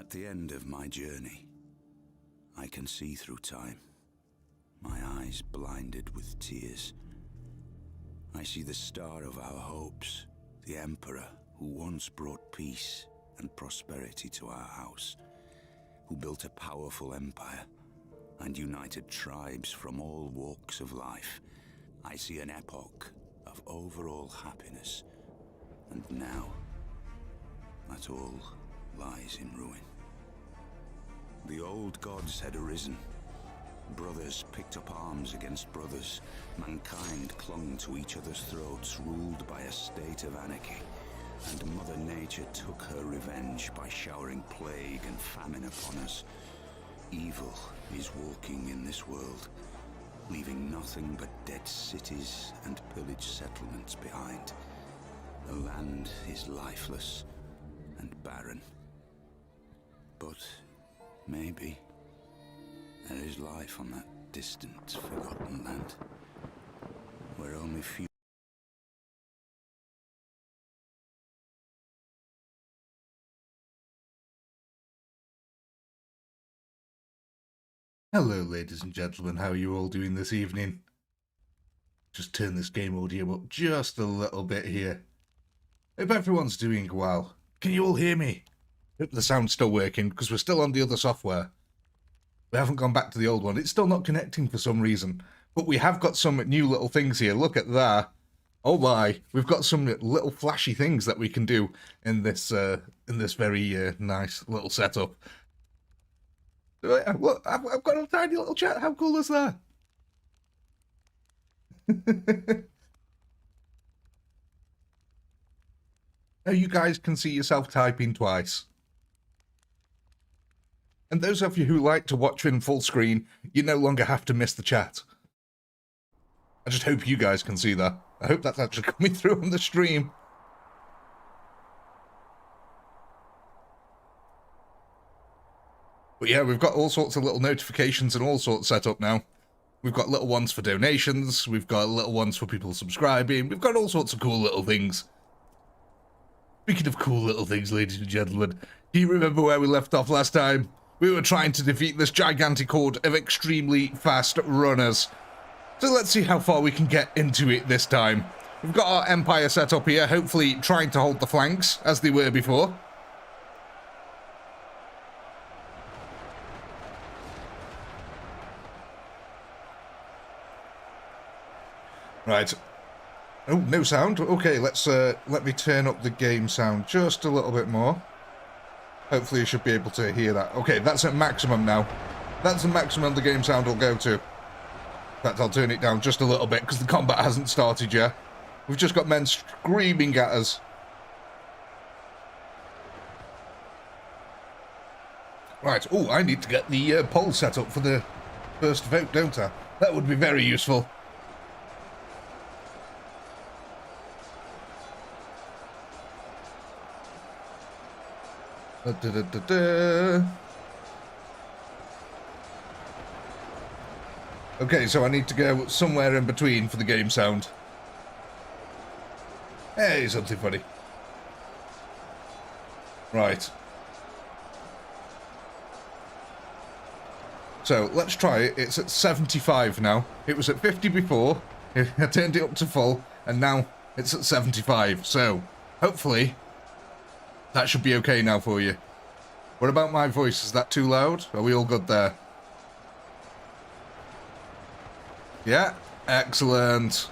At the end of my journey, I can see through time, my eyes blinded with tears. I see the star of our hopes, the Emperor who once brought peace and prosperity to our house, who built a powerful empire and united tribes from all walks of life. I see an epoch of overall happiness, and now that all lies in ruin. The old gods had arisen. Brothers picked up arms against brothers. Mankind clung to each other's throats, ruled by a state of anarchy. And Mother Nature took her revenge by showering plague and famine upon us. Evil is walking in this world, leaving nothing but dead cities and pillaged settlements behind. The land is lifeless and barren. But maybe there is life on that distant, forgotten land, where only few... Hello ladies and gentlemen, how are you all doing this evening? Just turn this game audio up just a little bit here. Hope everyone's doing well. Can you all hear me? Hope the sound's still working, because we're still on the other software. We haven't gone back to the old one. It's still not connecting for some reason. But we have got some new little things here. Look at that. Oh my, we've got some little flashy things that we can do in this very nice little setup. Look, I've got a tiny little chat. How cool is that? Now you guys can see yourself typing twice. And those of you who like to watch in full screen, you no longer have to miss the chat. I just hope you guys can see that. I hope that's actually coming through on the stream. But yeah, we've got all sorts of little notifications and all sorts set up now. We've got little ones for donations, we've got little ones for people subscribing, we've got all sorts of cool little things. Speaking of cool little things, ladies and gentlemen, do you remember where we left off last time? We were trying to defeat this gigantic horde of extremely fast runners. So let's see how far we can get into it this time. We've got our empire set up here, hopefully trying to hold the flanks, as they were before. Right. Oh, no sound. Okay, let me turn up the game sound just a little bit more. Hopefully you should be able to hear that. Okay, that's at maximum now. That's the maximum the game sound will go to. In fact, I'll turn it down just a little bit because the combat hasn't started yet. We've just got men screaming at us. Right. Oh, I need to get the poll set up for the first vote, don't I? That would be very useful. Okay, so I need to go somewhere in between for the game sound. Hey, something funny. Right. So, let's try it. It's at 75 now. It was at 50 before. I turned it up to full, and now it's at 75. So, hopefully, that should be okay now for you. What about my voice? Is that too loud? Are we all good there? Yeah? Excellent.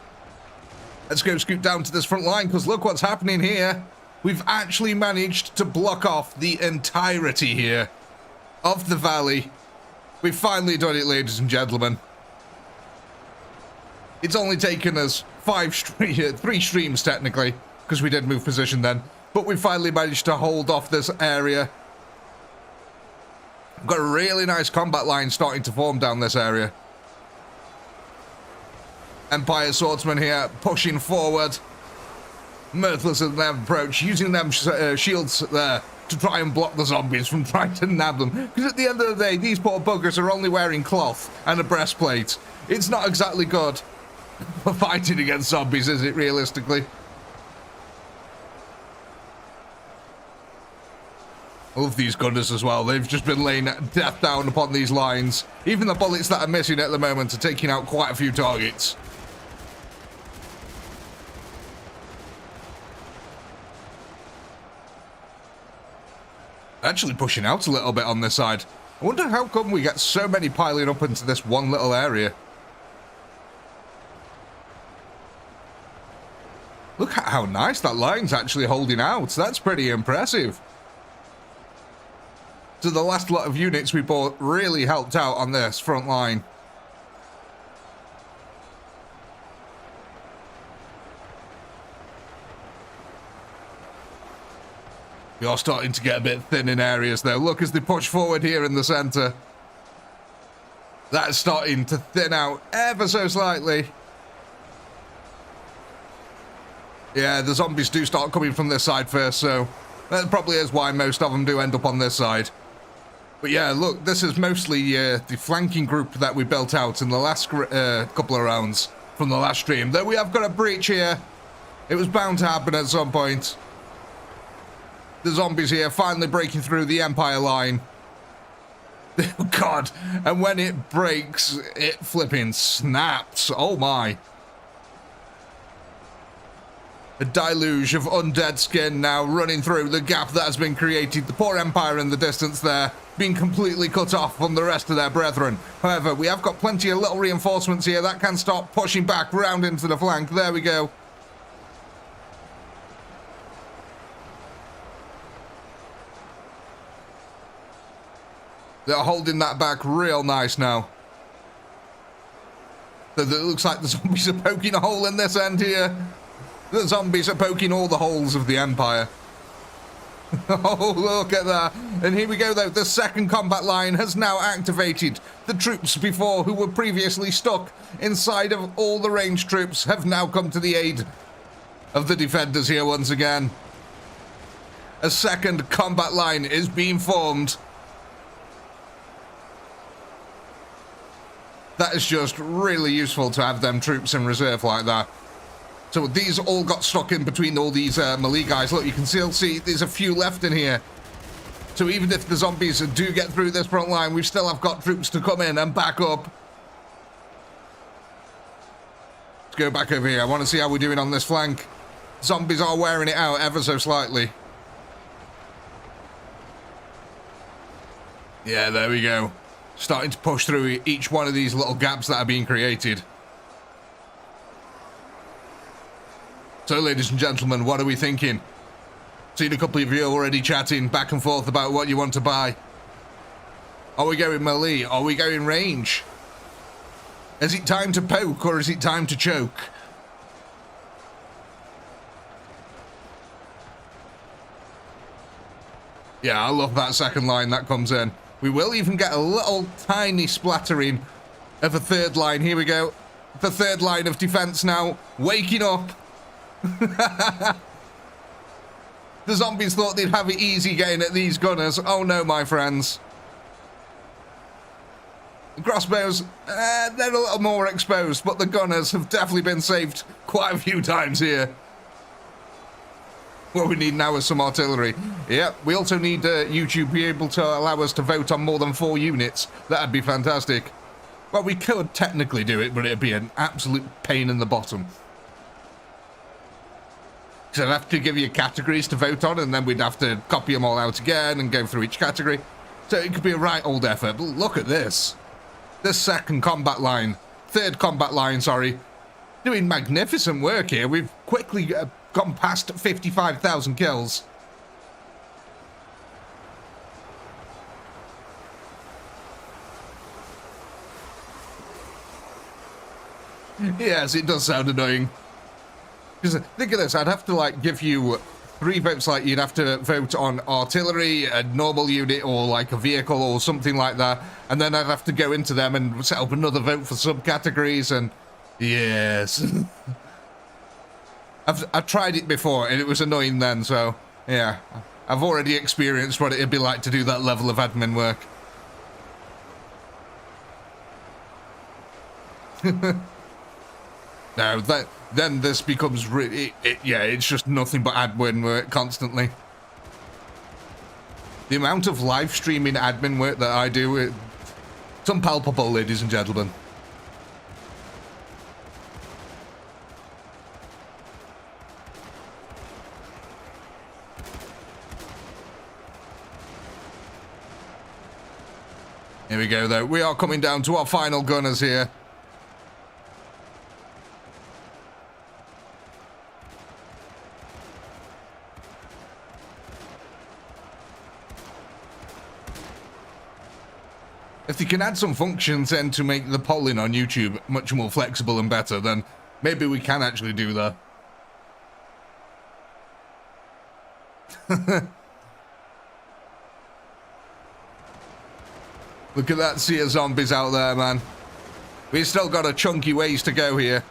Let's go scoot down to this front line, because look what's happening here. We've actually managed to block off the entirety here of the valley. We've finally done it, ladies and gentlemen. It's only taken us 3 streams, technically, because we did move position then. But we finally managed to hold off this area. We've got a really nice combat line starting to form down this area. Empire swordsmen here, pushing forward. Mirthless in their approach, using them shields there to try and block the zombies from trying to nab them. Because at the end of the day, these poor buggers are only wearing cloth and a breastplate. It's not exactly good for fighting against zombies, is it, realistically? I love these gunners as well. They've just been laying death down upon these lines. Even the bullets that are missing at the moment are taking out quite a few targets. Actually pushing out a little bit on this side. I wonder how come we get so many piling up into this one little area. Look at how nice that line's actually holding out. That's pretty impressive. So the last lot of units we bought really helped out on this front line. We are starting to get a bit thin in areas though. Look as they push forward here in the centre. That's starting to thin out ever so slightly. Yeah, the zombies do start coming from this side first, so that probably is why most of them do end up on this side. But yeah, look, this is mostly the flanking group that we built out in the last couple of rounds from the last stream. Though we have got a breach here. It was bound to happen at some point. The zombies here finally breaking through the Empire line. Oh God, and when it breaks, it flipping snaps. Oh my. A deluge of undead skin now running through the gap that has been created. The poor Empire in the distance there, being completely cut off from the rest of their brethren. However, we have got plenty of little reinforcements here that can start pushing back round into the flank. There we go. They're holding that back real nice now. So it looks like the zombies are poking a hole in this end here. The zombies are poking all the holes of the Empire. Oh, look at that. And here we go, though. The second combat line has now activated. The troops before, who were previously stuck inside of all the ranged troops, have now come to the aid of the defenders here once again. A second combat line is being formed. That is just really useful to have them troops in reserve like that. So these all got stuck in between all these melee guys. Look, you can still see there's a few left in here. So even if the zombies do get through this front line, we still have got troops to come in and back up. Let's go back over here. I want to see how we're doing on this flank. Zombies are wearing it out ever so slightly. Yeah, there we go. Starting to push through each one of these little gaps that are being created. So, ladies and gentlemen, what are we thinking? Seen a couple of you already chatting back and forth about what you want to buy. Are we going melee? Are we going range? Is it time to poke or is it time to choke? Yeah, I love that second line that comes in. We will even get a little tiny splattering of a third line. Here we go. The third line of defense now waking up. The zombies thought they'd have it easy getting at these gunners. Oh no, my friends. The crossbows, they're a little more exposed, but the gunners have definitely been saved quite a few times here. What we need now is some artillery. Yep, we also need YouTube be able to allow us to vote on more than 4 units. That'd be fantastic. Well, we could technically do it, but it'd be an absolute pain in the bottom. So I'd have to give you categories to vote on, and then we'd have to copy them all out again and go through each category. So it could be a right old effort. But look at this. This third combat line, sorry. Doing magnificent work here. We've quickly gone past 55,000 kills. Yes, it does sound annoying. Because think of this, I'd have to like give you 3 votes. Like you'd have to vote on artillery, a normal unit, or like a vehicle or something like that, and then I'd have to go into them and set up another vote for subcategories. And yes, I've tried it before and it was annoying then. So yeah, I've already experienced what it'd be like to do that level of admin work. No, then this becomes really, yeah, it's just nothing but admin work constantly. The amount of live streaming admin work that I do, it's unpalpable, ladies and gentlemen. Here we go, though. We are coming down to our final gunners here. If they can add some functions then to make the polling on YouTube much more flexible and better, then maybe we can actually do that. Look at that sea of zombies out there, man. We've still got a chunky ways to go here.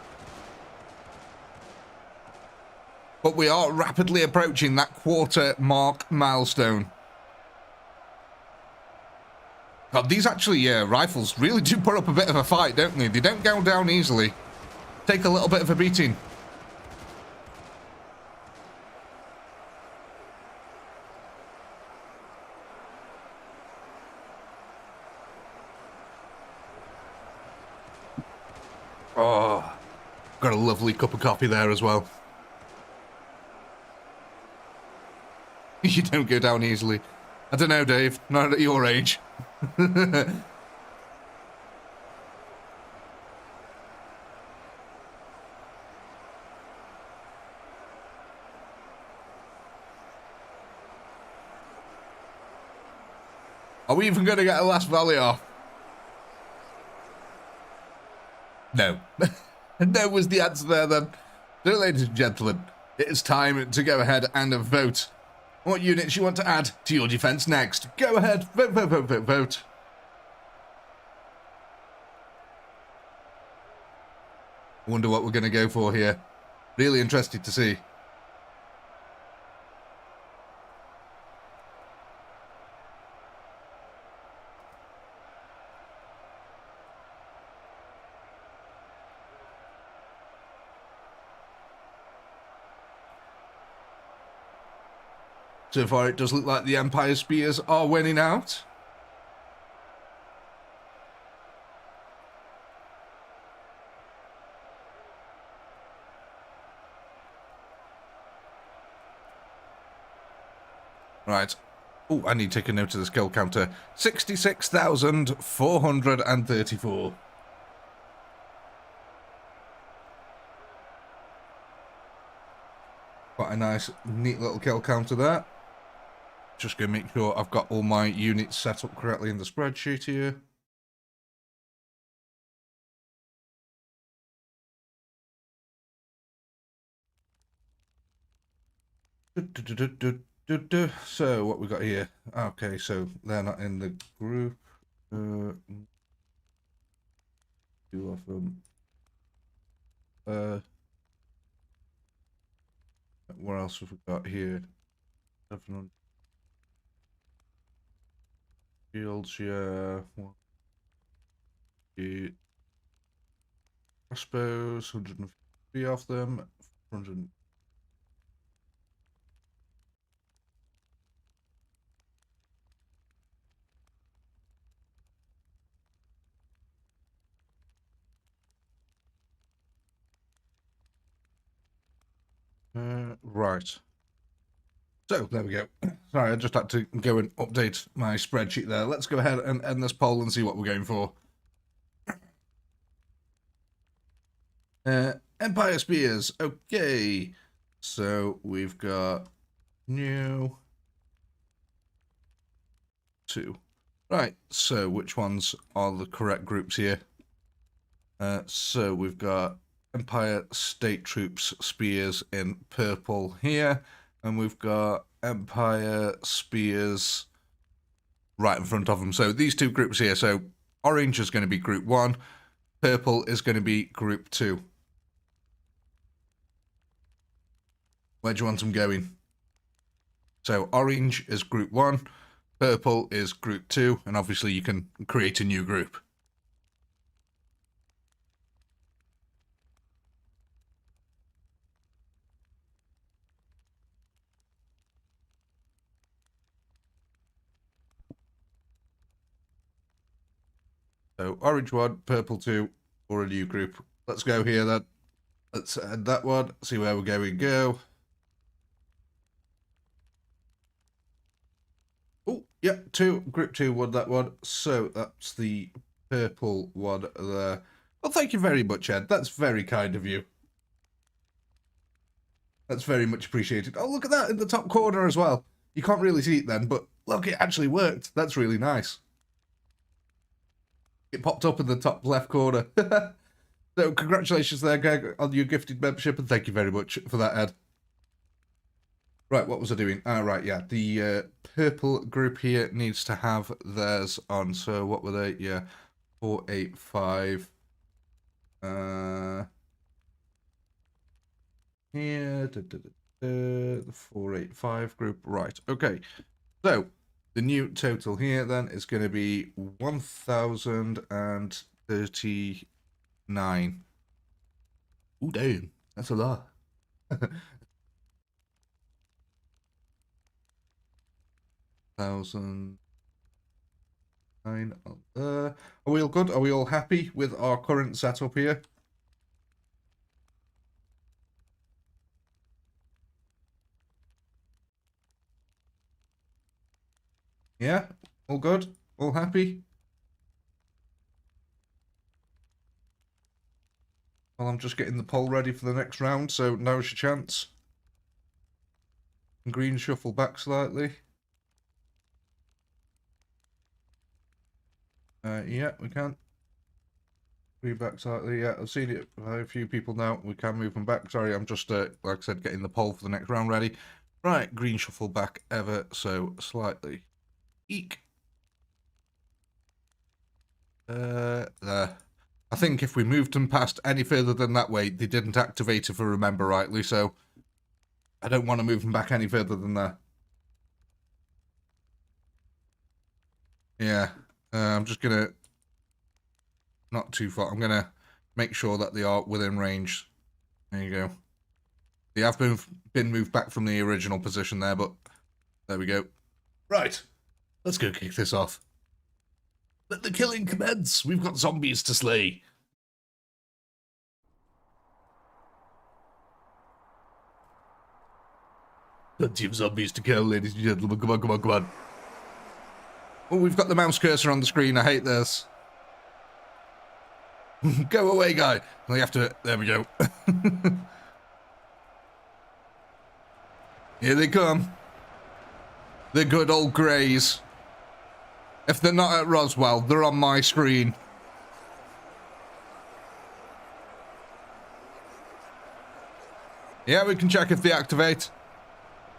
But we are rapidly approaching that quarter mark milestone. God, these actually rifles really do put up a bit of a fight, don't they? They don't go down easily. Take a little bit of a beating. Oh, got a lovely cup of coffee there as well. You don't go down easily. I don't know, Dave. Not at your age. Are we even going to get a last volley off? No. No was the answer there then. So, ladies and gentlemen, it is time to go ahead and vote. What units you want to add to your defense next? Go ahead, vote, vote, vote, vote, vote. I wonder what we're going to go for here. Really interested to see. So far, it does look like the Empire Spears are winning out. Right. Oh, I need to take a note of the skill counter. 66,434. Quite a nice, neat little kill counter there. Just going to make sure I've got all my units set up correctly in the spreadsheet here. So, what we got here? Okay, so they're not in the group. Two of them. What else have we got here? 700 shields, yeah. Crossbows, 150 of them. 100. Right. So, there we go. Sorry, I just had to go and update my spreadsheet there. Let's go ahead and end this poll and see what we're going for. Empire Spears. Okay. So, we've got new 2. Right, so which ones are the correct groups here? So, we've got Empire State Troops Spears in purple here. And we've got Empire Spears right in front of them. So these two groups here. So orange is going to be group 1. Purple is going to be group 2. Where do you want them going? So orange is group 1. Purple is group 2. And obviously you can create a new group. So orange 1, purple 2, or a new group. Let's go here then. Let's add that one, see where we're going. Go. Oh, yeah, group 2 won that one. So that's the purple one there. Well, thank you very much, Ed. That's very kind of you. That's very much appreciated. Oh, look at that in the top corner as well. You can't really see it then, but look, it actually worked. That's really nice. It popped up in the top left corner. So congratulations there, Greg, on your gifted membership, and thank you very much for that, Ed. Right, what was I doing? Right, yeah, the purple group here needs to have theirs on. So what were they? Yeah, 485. Here, the 485 group. Right, okay. So the new total here then is going to be 1,039. Oh, damn, that's a lot. 1,009 on there. Are we all good? Are we all happy with our current setup here? Yeah, all good? All happy? Well, I'm just getting the poll ready for the next round, so now's your chance. Green shuffle back slightly. Yeah, we can. Green back slightly. Yeah, I've seen it by a few people now. We can move them back. Sorry, I'm just, like I said, getting the poll for the next round ready. Right, green shuffle back ever so slightly. Eek. There. I think if we moved them past any further than that way, they didn't activate if I remember rightly, so I don't want to move them back any further than that. Yeah, I'm just going to, not too far, I'm going to make sure that they are within range. There you go. They have been moved back from the original position there, but there we go. Right, let's go kick this off. Let the killing commence. We've got zombies to slay. Plenty of zombies to kill, ladies and gentlemen. Come on, come on, come on. Oh, we've got the mouse cursor on the screen. I hate this. Go away, guy. We have to... There we go. Here they come. The good old greys. If they're not at Roswell, they're on my screen. Yeah, we can check if they activate.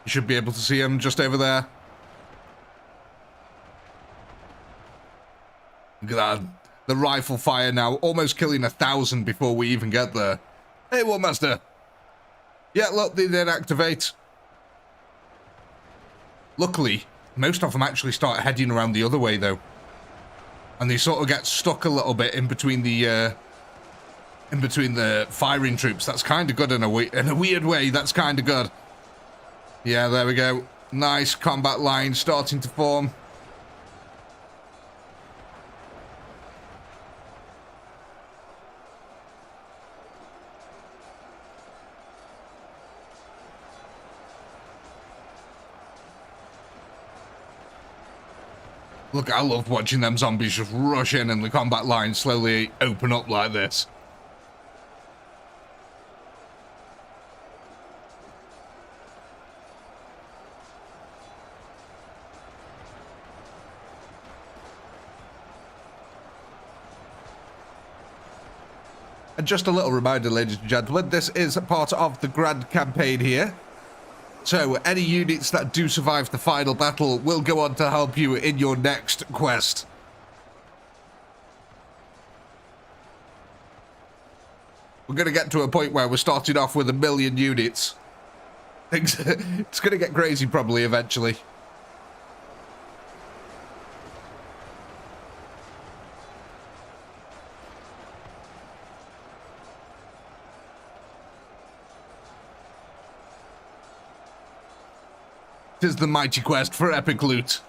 You should be able to see them just over there. Look at that. The rifle fire now, almost killing 1,000 before we even get there. Hey, War Master. Yeah, look, they did activate. Luckily, most of them actually start heading around the other way, though. And they sort of get stuck a little bit in between the firing troops. That's kind of good in a weird way. That's kind of good. Yeah, there we go. Nice combat line starting to form. Look, I love watching them zombies just rush in and the combat lines slowly open up like this. And just a little reminder, ladies and gentlemen, this is part of the grand campaign here. So, any units that do survive the final battle will go on to help you in your next quest. We're going to get to a point where we're starting off with 1 million units. It's going to get crazy probably eventually. Tis the mighty quest for epic loot.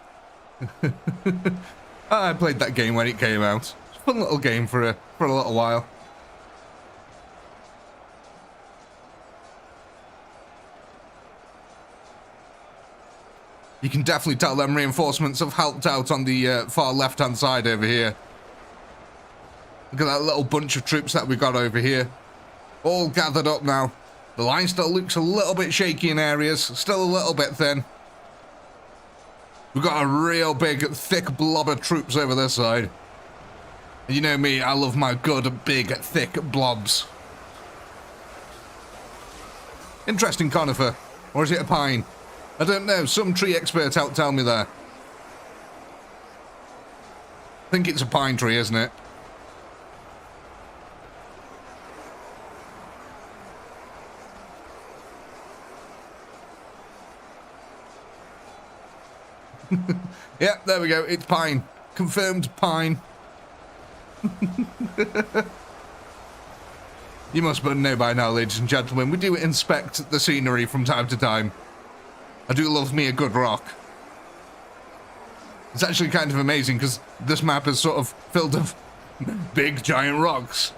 I played that game when it came out. Fun little game for a little while. You can definitely tell them reinforcements have helped out on the far left-hand side over here. Look at that little bunch of troops that we got over here. All gathered up now. The line still looks a little bit shaky in areas, still a little bit thin. We've got a real big, thick blob of troops over this side. You know me, I love my good, big, thick blobs. Interesting conifer. Or is it a pine? I don't know. Some tree expert out tell me there. I think it's a pine tree, isn't it? Yeah, there we go. It's pine. Confirmed pine. You must but know by now, ladies and gentlemen, we do inspect the scenery from time to time. I do love me a good rock. It's actually kind of amazing because this map is sort of filled of big giant rocks.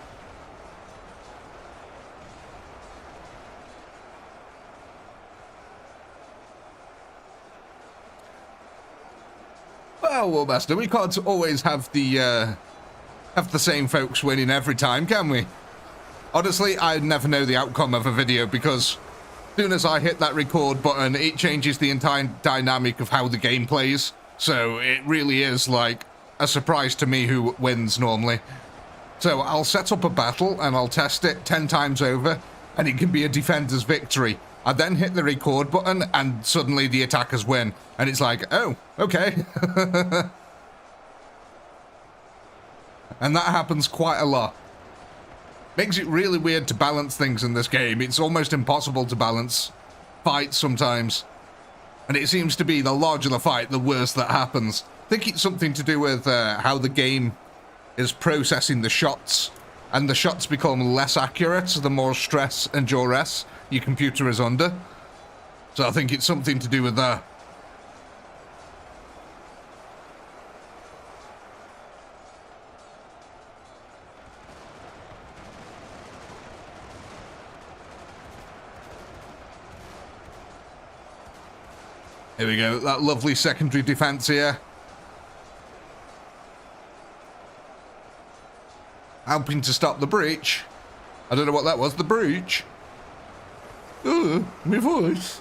Well, Warmaster, we can't always have the same folks winning every time, can we? Honestly, I never know the outcome of a video because as soon as I hit that record button, it changes the entire dynamic of how the game plays. So it really is like a surprise to me who wins normally. So I'll set up a battle and I'll test it 10 times over and it can be a defender's victory. I then hit the record button and suddenly the attackers win. And it's like, oh, okay. And that happens quite a lot. Makes it really weird to balance things in this game. It's almost impossible to balance fights sometimes. And it seems to be the larger the fight, the worse that happens. I think it's something to do with how the game is processing the shots. And the shots become less accurate the more stress and duress your computer is under. So I think it's something to do with that. Here we go, that lovely secondary defense here. Helping to stop the breach. I don't know what that was, the breach. Oh, my voice.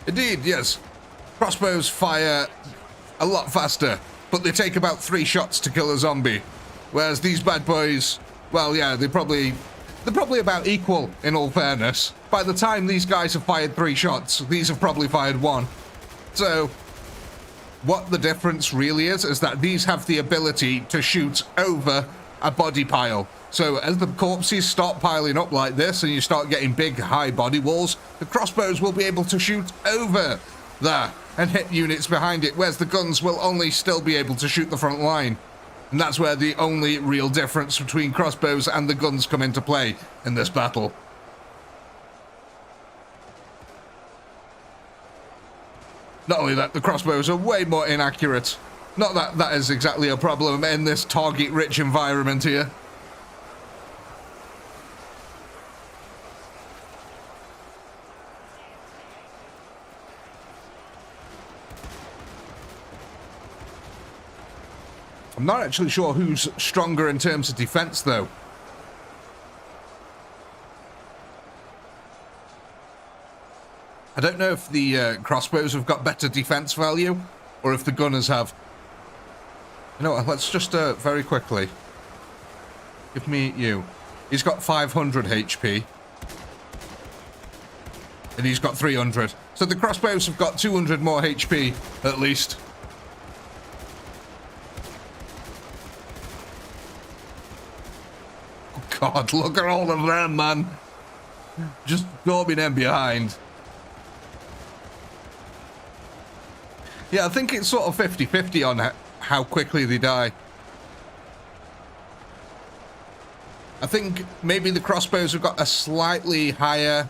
Indeed, yes. Crossbows fire a lot faster, but they take about 3 shots to kill a zombie. Whereas these bad boys, well, yeah, they're probably about equal, in all fairness. By the time these guys have fired 3 shots, these have probably fired 1. So, what the difference really is that these have the ability to shoot over a body pile. So, as the corpses start piling up like this, and you start getting big, high body walls, the crossbows will be able to shoot over there and hit units behind it, whereas the guns will only still be able to shoot the front line. And that's where the only real difference between crossbows and the guns come into play in this battle. Not only that, the crossbows are way more inaccurate. Not that that is exactly a problem in this target-rich environment here. I'm not actually sure who's stronger in terms of defense, though. I don't know if the crossbows have got better defense value, or if the gunners have. You know what, let's just very quickly. Give me you. He's got 500 HP. And he's got 300. So the crossbows have got 200 more HP, at least. God, look at all of them, man. Just storming them behind. Yeah, I think it's sort of 50-50 on how quickly they die. I think maybe the crossbows have got a slightly higher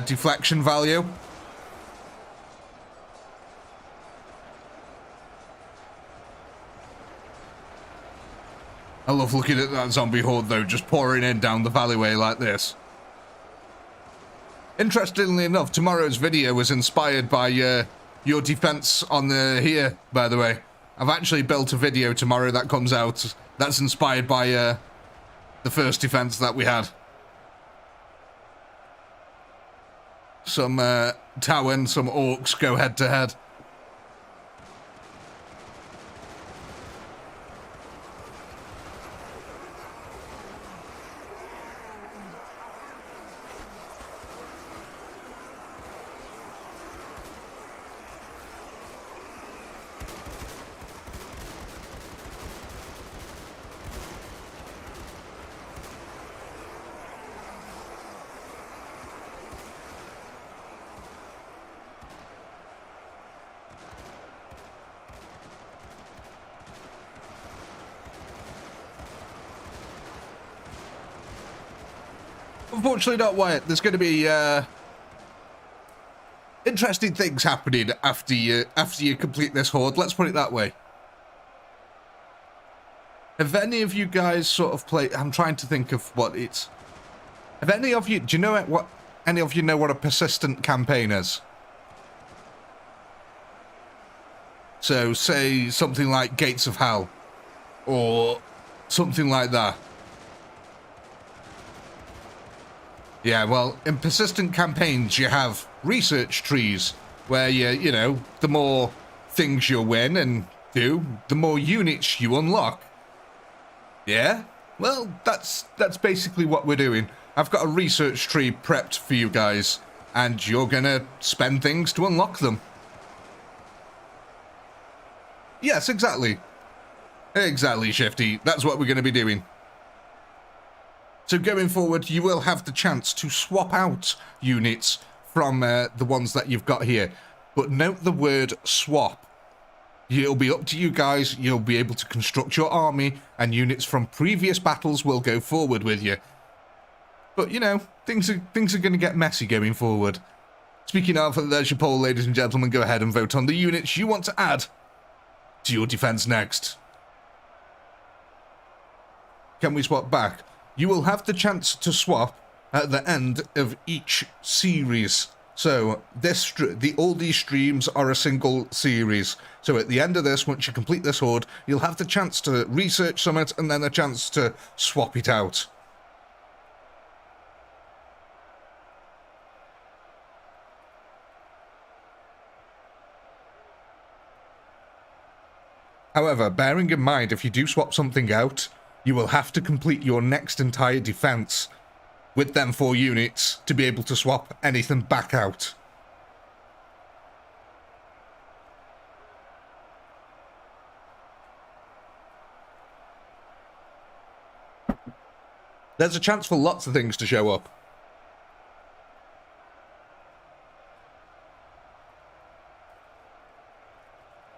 deflection value. I love looking at that zombie horde, though, just pouring in down the alleyway like this. Interestingly enough, tomorrow's video was inspired by your defense on the here, by the way. I've actually built a video tomorrow that comes out that's inspired by the first defense that we had. Some Tau and some orcs go head to head. Unfortunately not, Wyatt. There's going to be interesting things happening after you complete this horde. Let's put it that way. Have any of you guys sort of played... I'm trying to think of what it's... Have any of you... Do you know what... Any of you know what a persistent campaign is? So, say something like Gates of Hell. Or something like that. Yeah, well, in persistent campaigns, you have research trees, where you know, the more things you win and do, the more units you unlock. Yeah? Well, that's basically what we're doing. I've got a research tree prepped for you guys, and you're gonna spend things to unlock them. Yes, exactly. Exactly, Shifty. That's what we're gonna be doing. So going forward, you will have the chance to swap out units from the ones that you've got here. But note the word swap. It'll be up to you guys. You'll be able to construct your army, and units from previous battles will go forward with you. But, you know, things are going to get messy going forward. Speaking of, there's your poll, ladies and gentlemen. Go ahead and vote on the units you want to add to your defense next. Can we swap back? You will have the chance to swap at the end of each series. So all these streams are a single series. So at the end of this, once you complete this horde, you'll have the chance to research summit and then a chance to swap it out. However, bearing in mind, if you do swap something out, you will have to complete your next entire defense with them 4 units to be able to swap anything back out. There's a chance for lots of things to show up.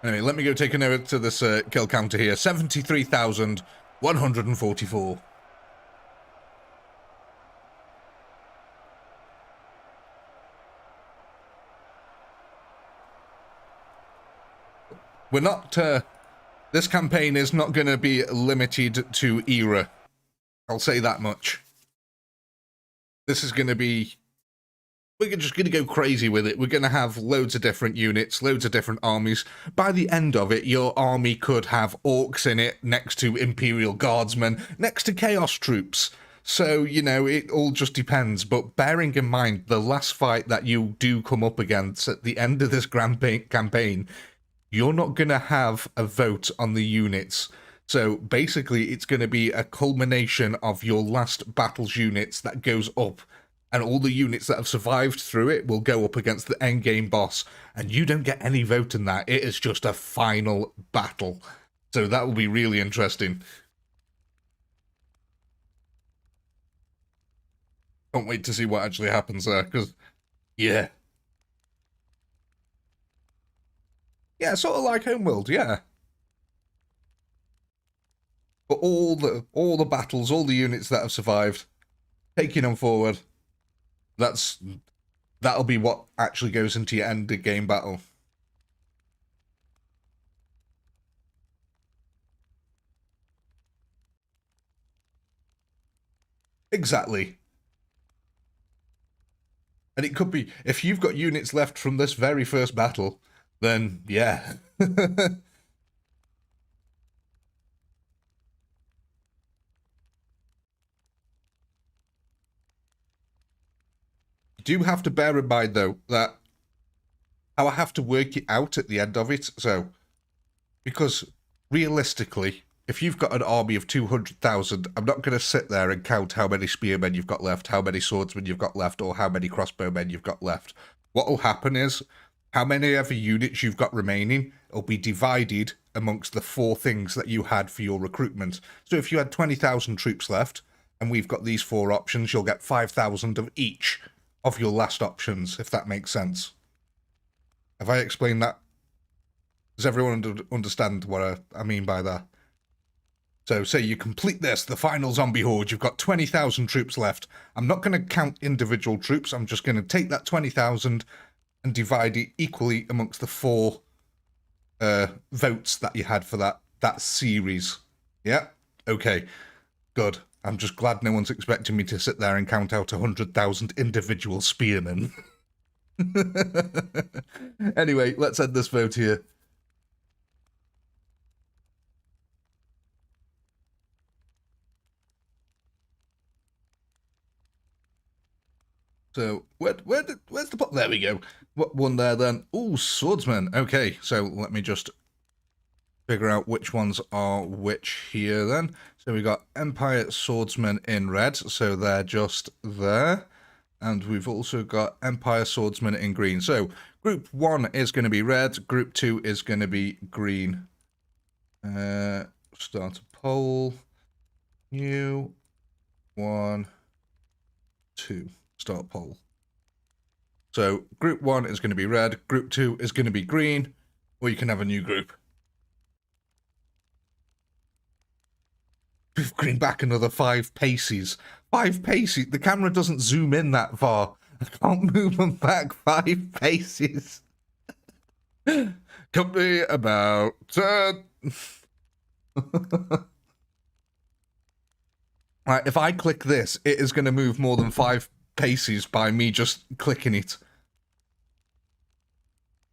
Anyway, let me go take a note to this kill counter here. 73,144. We're not... this campaign is not going to be limited to era. I'll say that much. This is going to be... We're just going to go crazy with it. We're going to have loads of different units, loads of different armies. By the end of it, your army could have orcs in it, next to Imperial Guardsmen, next to Chaos Troops. So, you know, it all just depends. But bearing in mind, the last fight that you do come up against at the end of this campaign, you're not going to have a vote on the units. So basically, it's going to be a culmination of your last battle's units that goes up. And all the units that have survived through it will go up against the endgame boss. And you don't get any vote in that. It is just a final battle. So that will be really interesting. Can't wait to see what actually happens there. Because, yeah. Yeah, sort of like Homeworld, yeah. But all the battles, all the units that have survived, taking them forward... That's that'll be what actually goes into your end of game battle. Exactly. And it could be, if you've got units left from this very first battle, then yeah. You do have to bear in mind, though, that how I have to work it out at the end of it. So, because realistically, if you've got an army of 200,000, I'm not going to sit there and count how many spearmen you've got left, how many swordsmen you've got left, or how many crossbowmen you've got left. What will happen is, how many ever units you've got remaining will be divided amongst the 4 things that you had for your recruitment. So if you had 20,000 troops left, and we've got these 4 options, you'll get 5,000 of each of your last options, if that makes sense. Have I explained that? Does everyone understand what I mean by that? So say you complete this, the final zombie horde, you've got 20,000 troops left. I'm not going to count individual troops, I'm just going to take that 20,000 and divide it equally amongst the 4 votes that you had for that series. Yeah? Okay, good. I'm just glad no one's expecting me to sit there and count out 100,000 individual spearmen. Anyway, let's end this vote here. So, where's the pot? There we go. What one there then? Ooh, swordsman. Okay, so let me just figure out which ones are which here then. So we got Empire Swordsman in red, so they're just there. And we've also got Empire Swordsman in green. So group 1 is going to be red, group 2 is going to be green. Start a poll. New 1, 2. Start poll. So group 1 is going to be red, group 2 is going to be green, or you can have a new group. Move green back another 5 paces. 5 paces? The camera doesn't zoom in that far. I can't move them back 5 paces. Company about... Right, if I click this, it is going to move more than 5 paces by me just clicking it.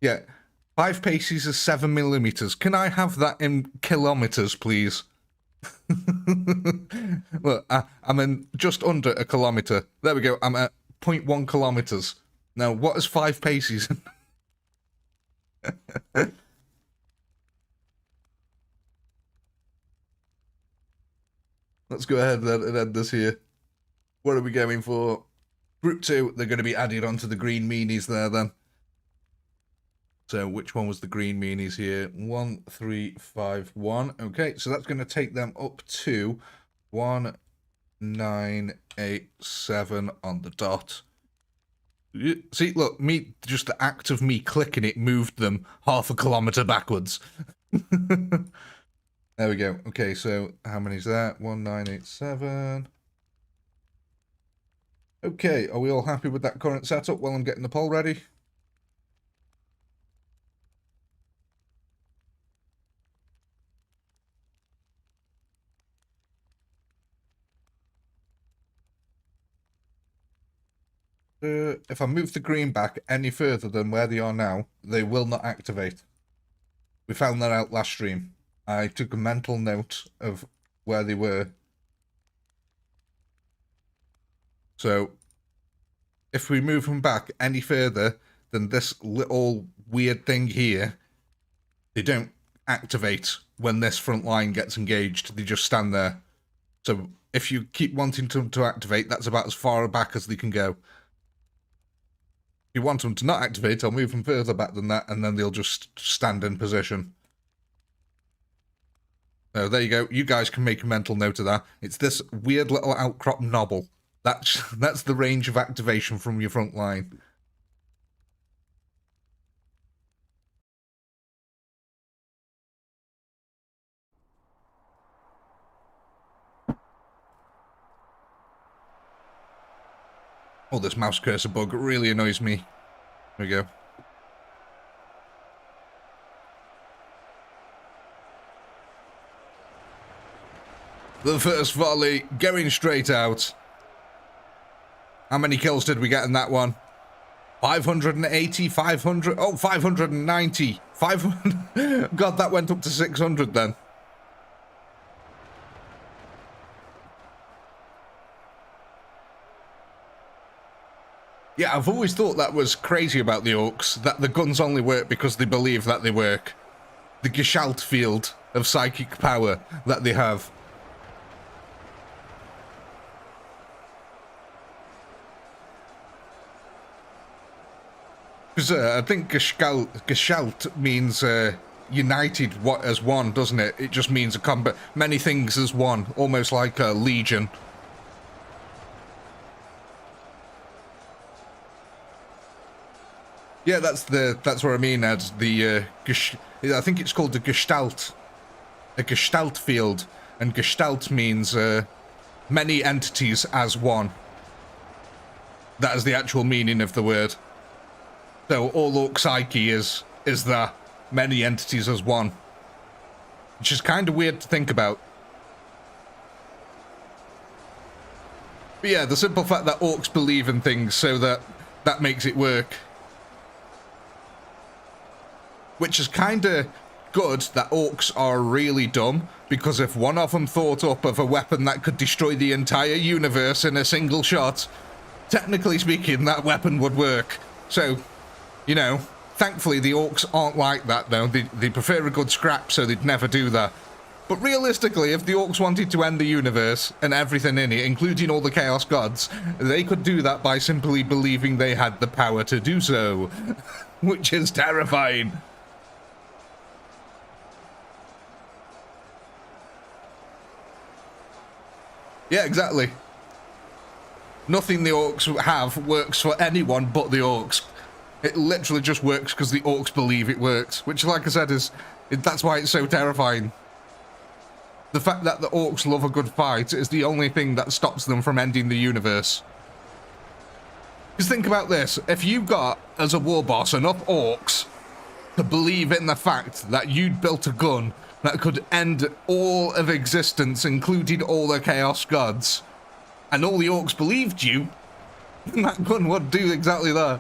Yeah, 5 paces is 7 millimeters. Can I have that in kilometers, please? Look, I'm in just under a kilometer. There we go. I'm at 0.1 kilometers. Now, what is 5 paces? Let's go ahead and end this here. What are we going for? Group 2, they're going to be added onto the green meanies there then. So which one was the green meanies here? 1, 3, 5, 1. Okay, so that's going to take them up to 1, 9, 8, 7 on the dot. See, look, just the act of me clicking it moved them half a kilometer backwards. There we go. Okay, so how many is that? 1, 9, 8, 7. Okay, are we all happy with that current setup while I'm getting the poll ready? If I move the green back any further than where they are now, they will not activate. We found that out last stream. I took a mental note of where they were. So, if we move them back any further than this little weird thing here, they don't activate when this front line gets engaged. They just stand there. So, if you keep wanting them to activate, that's about as far back as they can go. If you want them to not activate, I'll move them further back than that, and then they'll just stand in position. So there you go. You guys can make a mental note of that. It's this weird little outcrop knobble. That's the range of activation from your front line. Oh, this mouse cursor bug really annoys me. There we go. The first volley, going straight out. How many kills did we get in that one? 580, 500, oh, 590. 500, God, that went up to 600 then. Yeah, I've always thought that was crazy about the orcs, that the guns only work because they believe that they work. The Gestalt field of psychic power that they have. Because I think Gestalt means united as one, doesn't it? It just means many things as one, almost like a legion. Yeah, that's what I mean, Ed. I think it's called the Gestalt, a Gestalt field, and Gestalt means many entities as one. That is the actual meaning of the word. So all orc psyche is the many entities as one, which is kind of weird to think about. But yeah, the simple fact that orcs believe in things, so that makes it work. Which is kind of good that orcs are really dumb, because if one of them thought up of a weapon that could destroy the entire universe in a single shot, technically speaking, that weapon would work. So, you know, thankfully the orcs aren't like that, though. They prefer a good scrap, so they'd never do that. But realistically, if the orcs wanted to end the universe and everything in it, including all the Chaos Gods, they could do that by simply believing they had the power to do so. Which is terrifying. Yeah, exactly. Nothing the orcs have works for anyone but the orcs. It literally just works because the orcs believe it works, which, like I said, that's why it's so terrifying. The fact that the orcs love a good fight is the only thing that stops them from ending the universe. Because think about this, if you got, as a war boss, enough orcs to believe in the fact that you'd built a gun that could end all of existence, including all the Chaos Gods, and all the orcs believed you, that gun would do exactly that.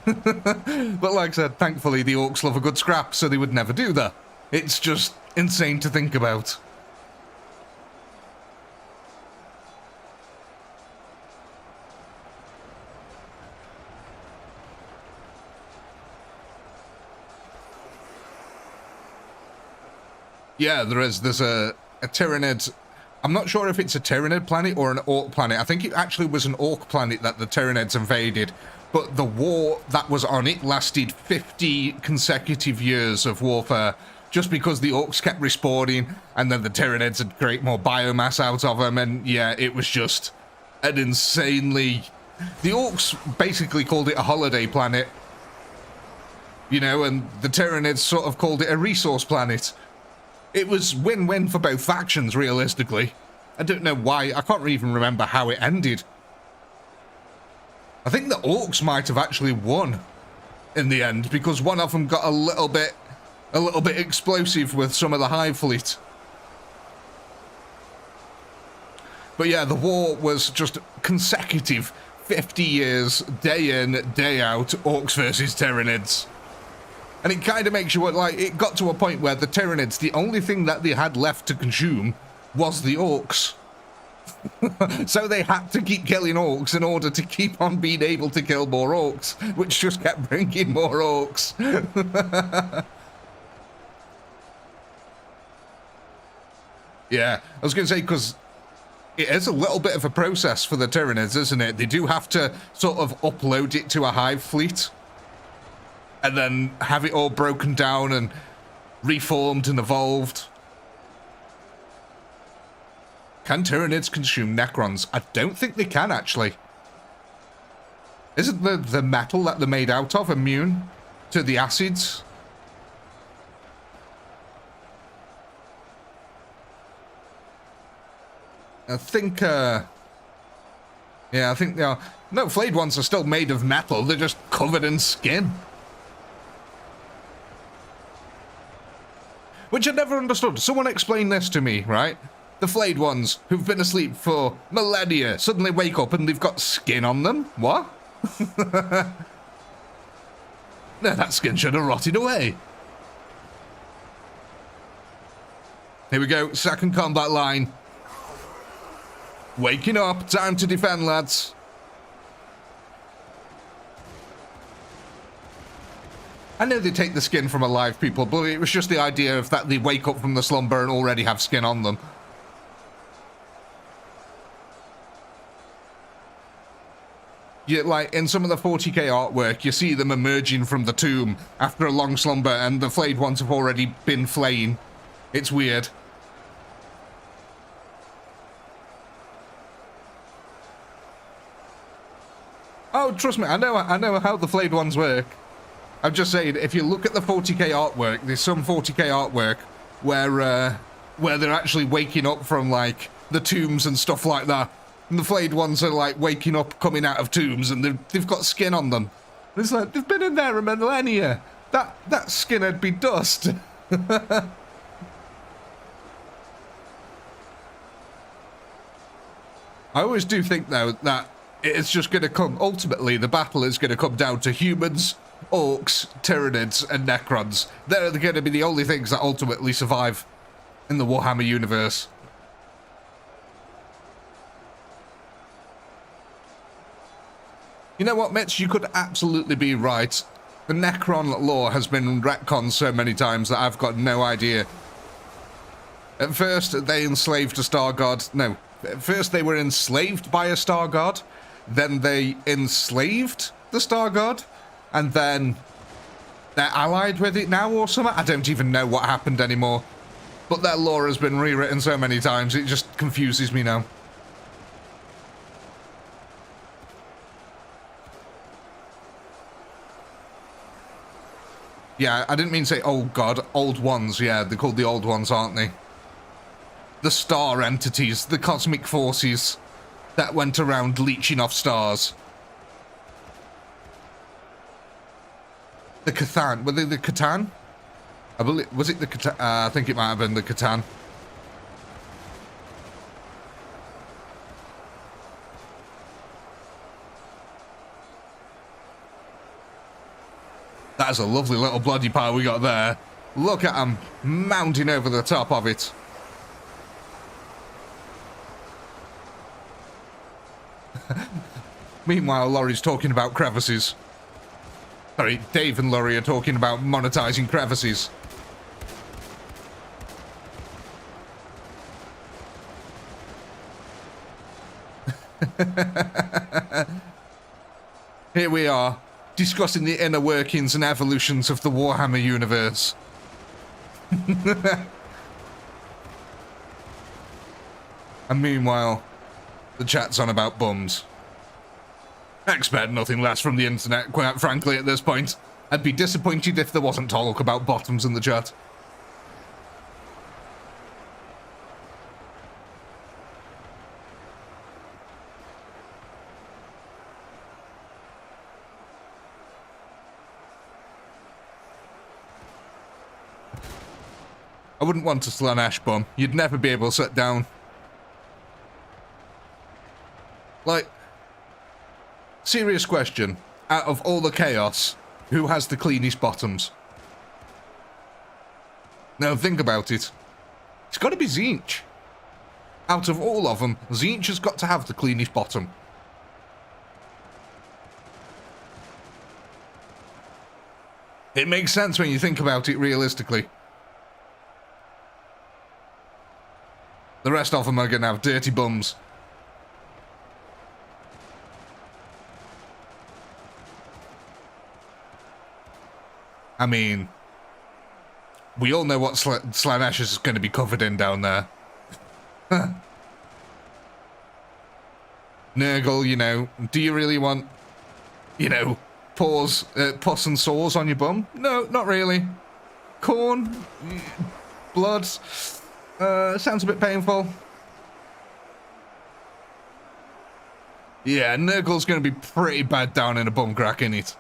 But like I said, thankfully the orcs love a good scrap, so they would never do that. It's just insane to think about. Yeah, there's a Tyranid. I'm not sure if it's a Tyranid planet or an Orc planet. I think it actually was an Orc planet that the Tyranids invaded. But the war that was on it lasted 50 consecutive years of warfare. Just because the Orcs kept respawning, and then the Tyranids would create more biomass out of them. And yeah, it was just an insanely... The Orcs basically called it a holiday planet. You know, and the Tyranids sort of called it a resource planet. It was win-win for both factions, realistically. I don't know why. I can't even remember how it ended. I think the orcs might have actually won in the end, because one of them got a little bit explosive with some of the Hive fleet. But yeah, the war was just consecutive 50 years, day in, day out, orcs versus Tyranids. And it kind of makes you want, like, it got to a point where the Tyranids, the only thing that they had left to consume was the orcs. So they had to keep killing orcs in order to keep on being able to kill more orcs, which just kept bringing more orcs. Yeah, I was going to say, because it is a little bit of a process for the Tyranids, isn't it? They do have to sort of upload it to a Hive fleet, and then have it all broken down and reformed and evolved. Can Tyranids consume Necrons? I don't think they can, actually. Isn't the metal that they're made out of immune to the acids? I think, Yeah, I think they are. No, flayed ones are still made of metal. They're just covered in skin. Which I never understood. Someone explain this to me, right? The flayed ones who've been asleep for millennia suddenly wake up and they've got skin on them? What? No, that skin should have rotted away. Here we go, second combat line. Waking up, time to defend, lads. I know they take the skin from alive people, but it was just the idea of that they wake up from the slumber and already have skin on them. You, like, in some of the 40k artwork, you see them emerging from the tomb after a long slumber, and the flayed ones have already been flaying. It's weird. Oh, trust me, I know how the flayed ones work. I'm just saying, if you look at the 40k artwork, there's some 40k artwork where they're actually waking up from, like, the tombs and stuff like that. And the flayed ones are, like, waking up, coming out of tombs, and they've got skin on them. It's like, they've been in there a millennia. That skin would be dust. I always do think, though, that it's just going to come, ultimately, the battle is going to come down to humans, orcs, Tyranids, and Necrons. They're going to be the only things that ultimately survive in the Warhammer universe. You know what, Mitch? You could absolutely be right. The Necron lore has been retconned so many times that I've got no idea. At first, they enslaved a star god. No, at first they were enslaved by a star god. Then they enslaved the star god. And then they're allied with it now or something. I don't even know what happened anymore. But their lore has been rewritten so many times, it just confuses me now. Yeah, I didn't mean to say, oh god, old ones. Yeah, they're called the old ones, aren't they? The star entities, the cosmic forces that went around leeching off stars. The Catan, were they the Catan? I believe, was it the Catan? I think it might have been the Catan. That's a lovely little bloody pile we got there. Look at them mounting over the top of it. Meanwhile, Laurie's talking about crevices. Sorry, Dave and Laurie are talking about monetizing crevices. Here we are, discussing the inner workings and evolutions of the Warhammer universe. And meanwhile, the chat's on about bums. I expect nothing less from the internet, quite frankly, at this point. I'd be disappointed if there wasn't talk about bottoms in the chat. I wouldn't want to Slanesh bum. You'd never be able to sit down. Like, serious question. Out of all the chaos, who has the cleanest bottoms? Now think about it. It's got to be Tzeentch. Out of all of them, Tzeentch has got to have the cleanest bottom. It makes sense when you think about it realistically. The rest of them are going to have dirty bums. I mean, we all know what Slanesh is going to be covered in down there. Nurgle, you know, do you really want, you know, pus and sores on your bum? No, not really. Corn, blood, sounds a bit painful. Yeah, Nurgle's going to be pretty bad down in a bum crack, isn't it?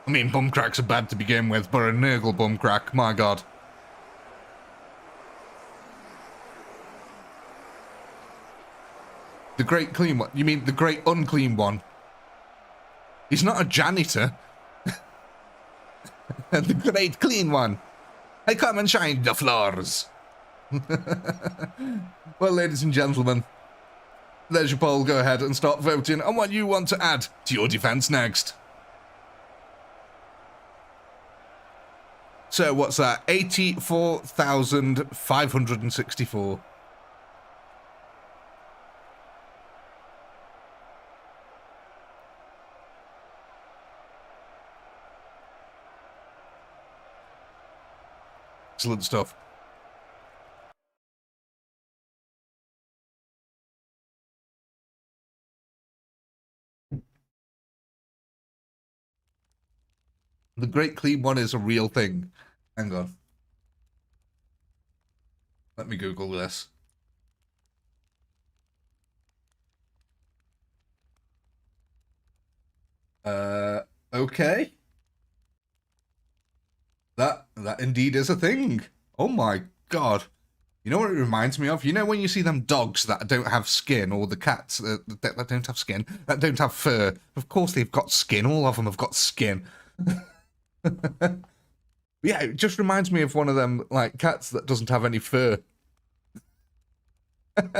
I mean, bum cracks are bad to begin with, but a Nurgle bum crack, my god. The great clean one? You mean the great unclean one? He's not a janitor. The great clean one. I come and shine the floors. Well, ladies and gentlemen, there's your poll. Go ahead and start voting on what you want to add to your defense next. So what's that? 84,564. Excellent stuff. The Great Clean One is a real thing. Hang on. Let me Google this. Okay. That indeed is a thing. Oh my god. You know what it reminds me of? You know when you see them dogs that don't have skin, or the cats that don't have skin, that don't have fur? Of course they've got skin. All of them have got skin. Yeah, it just reminds me of one of them, like, cats that doesn't have any fur. It's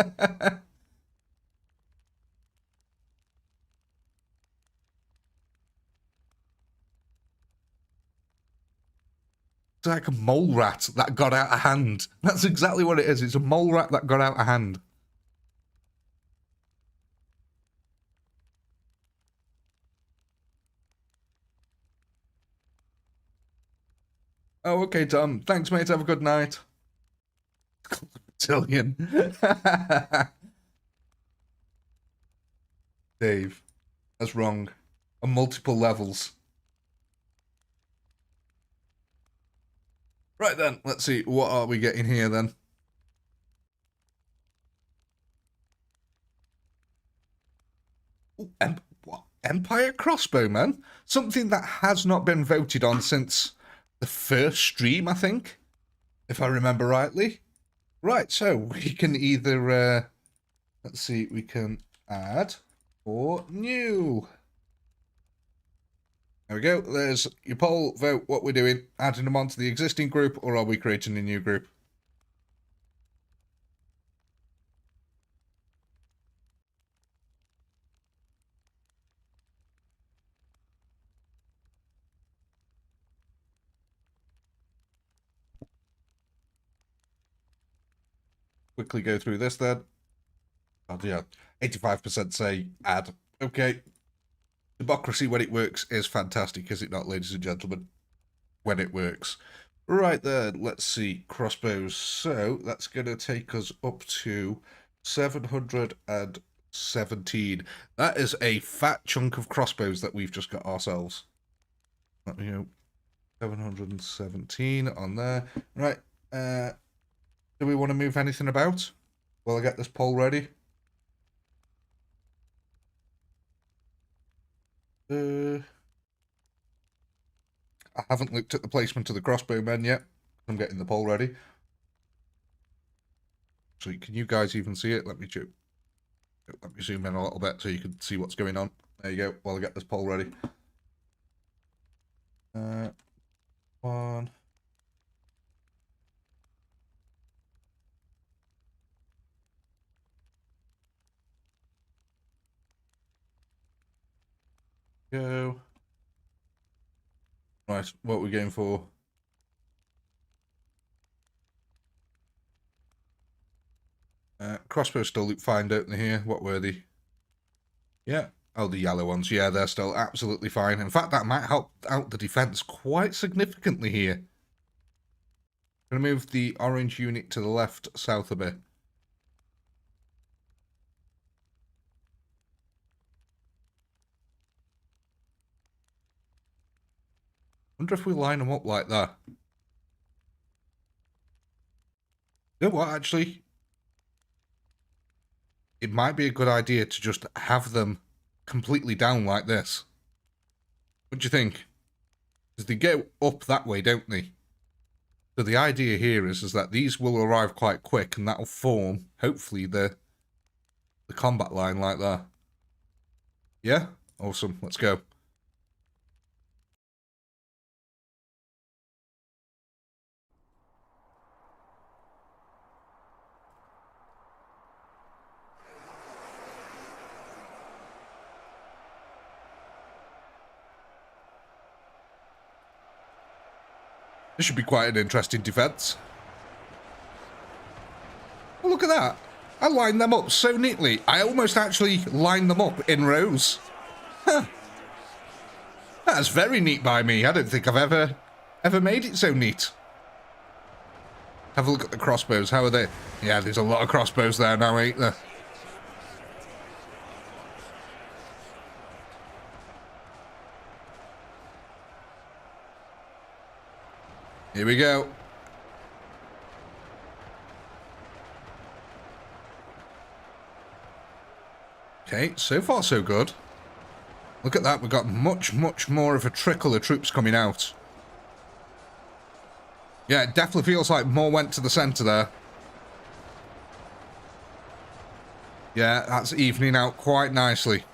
like a mole rat that got out of hand. That's exactly what it is. It's a mole rat that got out of hand. Oh, okay, Tom. Thanks, mate. Have a good night. Battalion. Dave. That's wrong. On multiple levels. Right then, let's see. What are we getting here then? Ooh, what? Empire Crossbowman? Something that has not been voted on since the first stream, I think. If I remember rightly. Right, so we can either, let's see, we can add or new. There we go. There's your poll. Vote what we're doing. Adding them onto the existing group, or are we creating a new group? Quickly go through this then. Oh, yeah. 85% say add. Okay. Democracy when it works is fantastic, is it not, ladies and gentlemen? When it works. Right then, let's see. Crossbows. So that's going to take us up to 717. That is a fat chunk of crossbows that we've just got ourselves. Let me go. 717 on there. Right. Do we want to move anything about? While I get this poll ready. I haven't looked at the placement of the crossbowmen yet. I'm getting the poll ready. So can you guys even see it? Let me zoom in a little bit so you can see what's going on. There you go. While I get this poll ready. One. Go. Right, what are we going for? Crossbows still look fine, don't they, here? What were they? Yeah. Oh, the yellow ones. Yeah, they're still absolutely fine. In fact, that might help out the defense quite significantly here. I'm going to move the orange unit to the left, south a bit. Wonder if we line them up like that. You know what, actually? it might be a good idea to just have them completely down like this. What do you think? Because they go up that way, don't they? So the idea here is that these will arrive quite quick, and that'll form, hopefully, the combat line like that. Yeah? Awesome. Let's go. This should be quite an interesting defense. Oh, look at that. I lined them up so neatly. I almost actually lined them up in rows. Huh. That's very neat by me. I don't think I've ever made it so neat. Have a look at the crossbows. How are they? Yeah, there's a lot of crossbows there now, ain't there? Here we go. Okay, so far so good. Look at that, we've got much more of a trickle of troops coming out. Yeah, it definitely feels like more went to the centre there. Yeah, that's evening out quite nicely.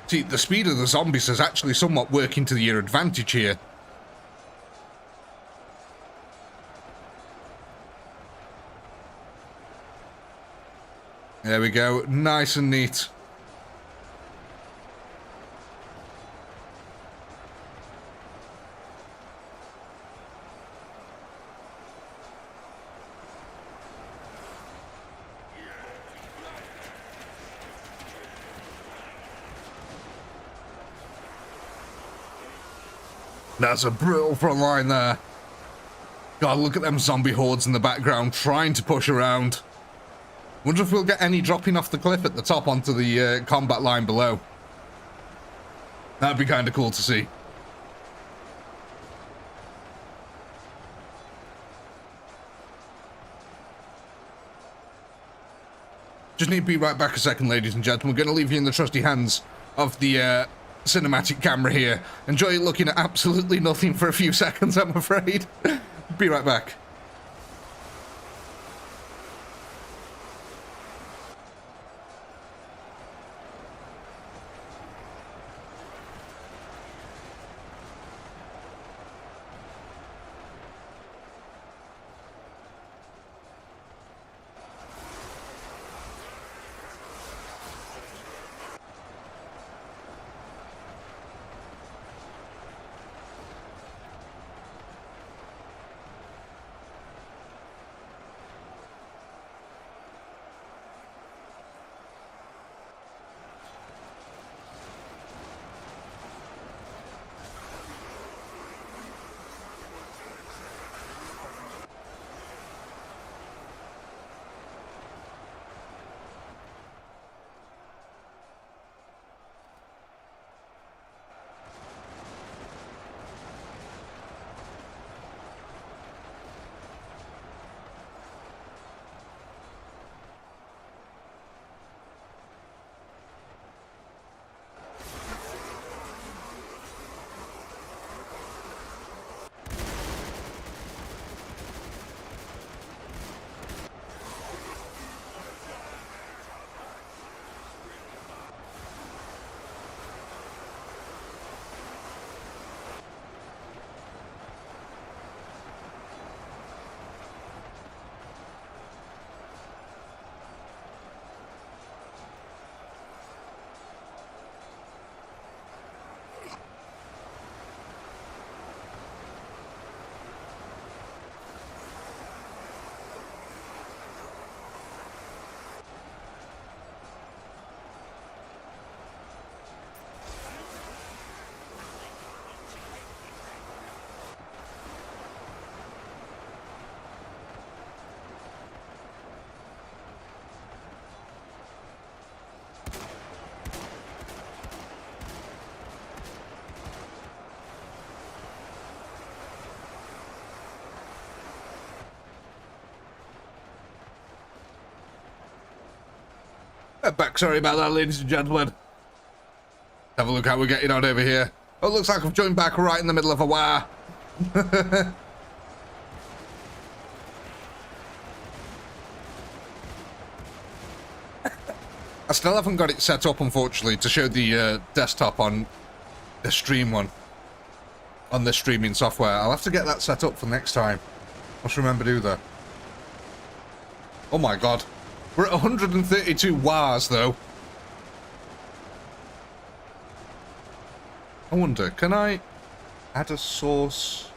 See, the speed of the zombies is actually somewhat working to your advantage here. There we go, nice and neat. That's a brutal front line there. God, look at them zombie hordes in the background trying to push around. Wonder if we'll get any dropping off the cliff at the top onto the combat line below. That'd be kind of cool to see. Just need to be right back a second, ladies and gentlemen. We're going to leave you in the trusty hands of the cinematic camera here. Enjoy looking at absolutely nothing for a few seconds, I'm afraid. Be right back. Back, sorry about that, ladies and gentlemen. Have a look how we're getting on over here. Oh, looks like I've joined back right in the middle of a war. I still haven't got it set up, unfortunately, to show the desktop on the stream one. On the streaming software. I'll have to get that set up for next time. Must remember to do that. Oh my god. We're at 132 wars, though. I wonder, can I add a source?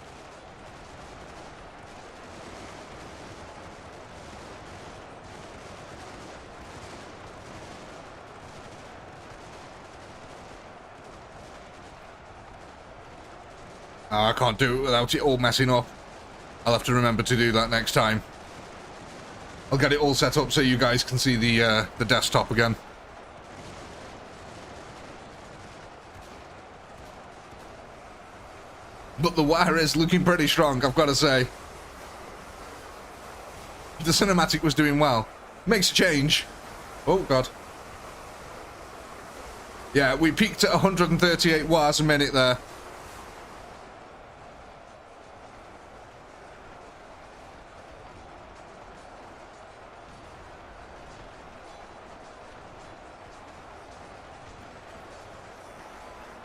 Oh, I can't do it without it all messing up. I'll have to remember to do that next time. I'll get it all set up so you guys can see the desktop again. But the wire is looking pretty strong, I've got to say. The cinematic was doing well. Makes a change. Oh, God. Yeah, we peaked at 138 wars a minute there.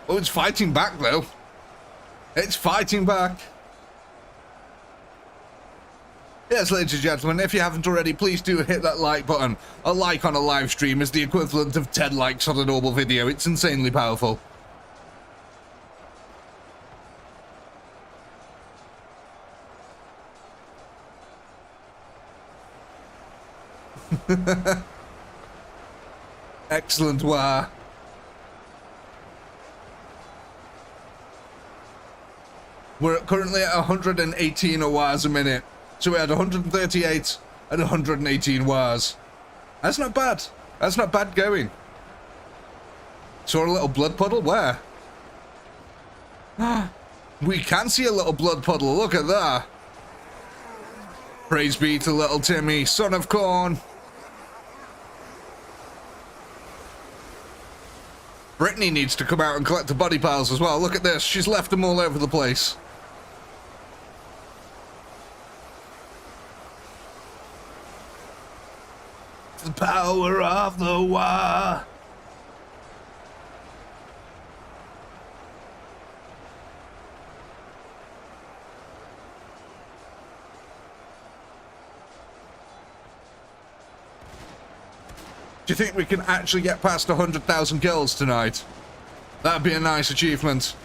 Oh, it's fighting back, though. It's fighting back. Yes, ladies and gentlemen, if you haven't already, please do hit that like button. A like on a live stream is the equivalent of 10 likes on a normal video. It's insanely powerful. Excellent war. We're currently at 118 wars a minute. So we had 138 and 118 wars. That's not bad. That's not bad going. Saw a little blood puddle? Where? We can see a little blood puddle. Look at that. Praise be to little Timmy, son of corn. Brittany needs to come out and collect the body piles as well. Look at this. She's left them all over the place. The power of the war. Do you think we can actually get past 100,000 kills tonight? That'd be a nice achievement.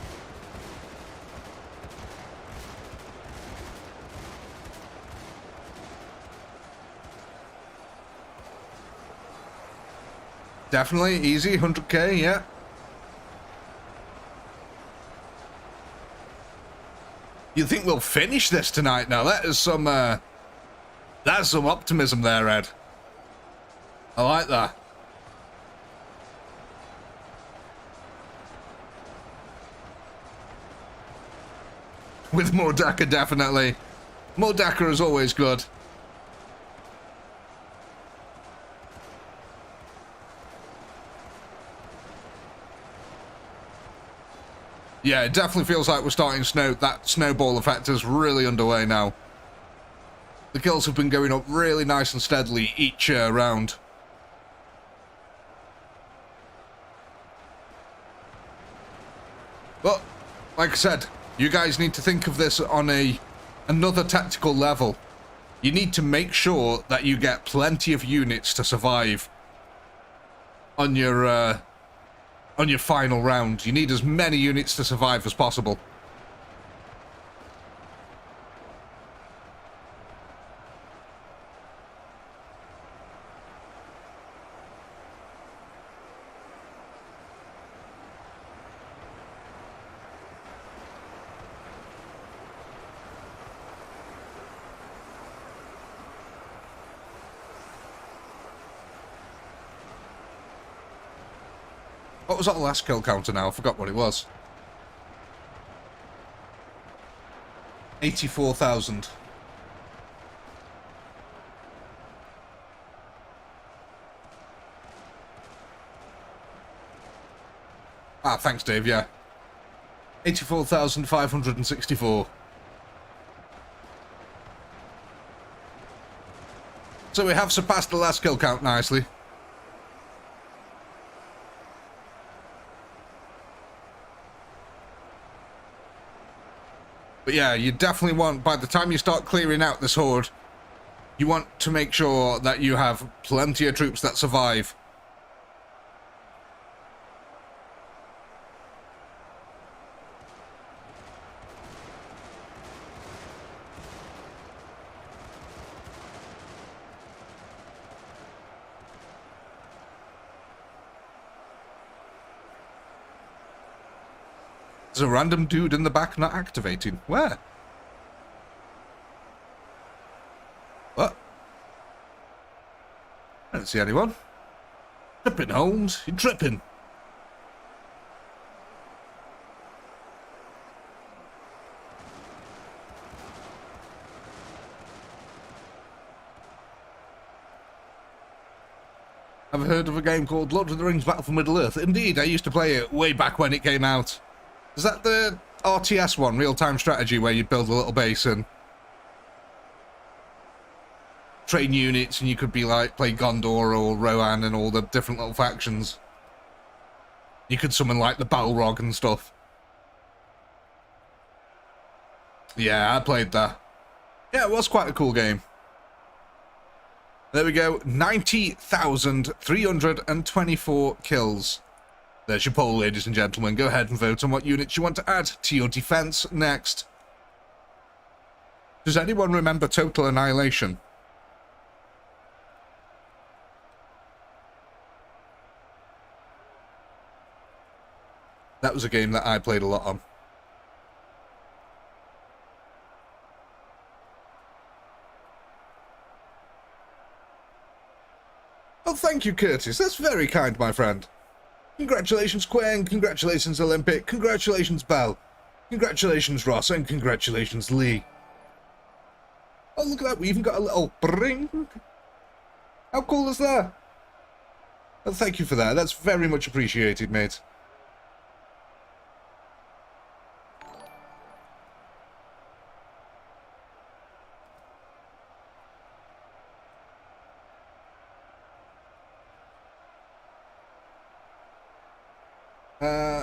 Definitely, easy, 100k, yeah. You think we'll finish this tonight now? That's some optimism there, Ed. I like that. With more Dakar, definitely. More Dakar is always good. Yeah, it definitely feels like we're starting snow. That snowball effect is really underway now. The kills have been going up really nice and steadily each round. But, like I said, you guys need to think of this on another tactical level. You need to make sure that you get plenty of units to survive on your final round. You need as many units to survive as possible. What was that last kill counter now? I forgot what it was. 84,000. Ah, thanks, Dave, yeah. 84,564. So we have surpassed the last kill count nicely. But yeah, you definitely want, by the time you start clearing out this horde, you want to make sure that you have plenty of troops that survive. There's a random dude in the back not activating. Where? What? I don't see anyone. Tripping, Holmes. You're tripping. I've heard of a game called Lord of the Rings Battle for Middle-earth. Indeed, I used to play it way back when it came out. Is that the RTS one, real-time strategy, where you build a little base and train units, and you could be like, play Gondor or Rohan and all the different little factions? You could summon like the Balrog and stuff. Yeah, I played that. Yeah, it was quite a cool game. There we go, 90,324 kills. There's your poll, ladies and gentlemen. Go ahead and vote on what units you want to add to your defense next. Does anyone remember Total Annihilation? That was a game that I played a lot on. Oh, thank you, Curtis. That's very kind, my friend. Congratulations, Quen. Congratulations, Olympic. Congratulations, Bell. Congratulations, Ross. And congratulations, Lee. Oh, look at that. We even got a little bring. How cool is that? Well, thank you for that. That's very much appreciated, mate.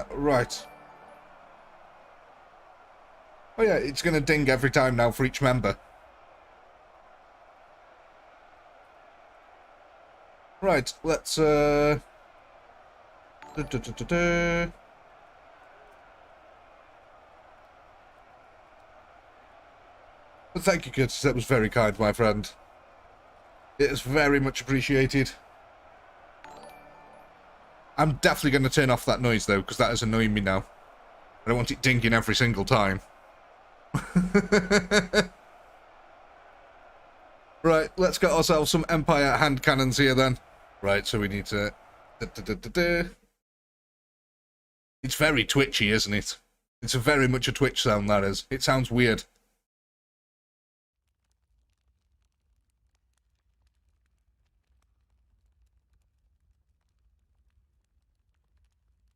Right. Oh yeah, it's going to ding every time now for each member. Right, let's, But thank you, Curtis. That was very kind, my friend. It is very much appreciated. I'm definitely going to turn off that noise, though, because that is annoying me now. I don't want it dinging every single time. Right, let's get ourselves some Empire hand cannons here, then. Right, so we need to... It's very twitchy, isn't it? It's a very much a twitch sound, that is. It sounds weird.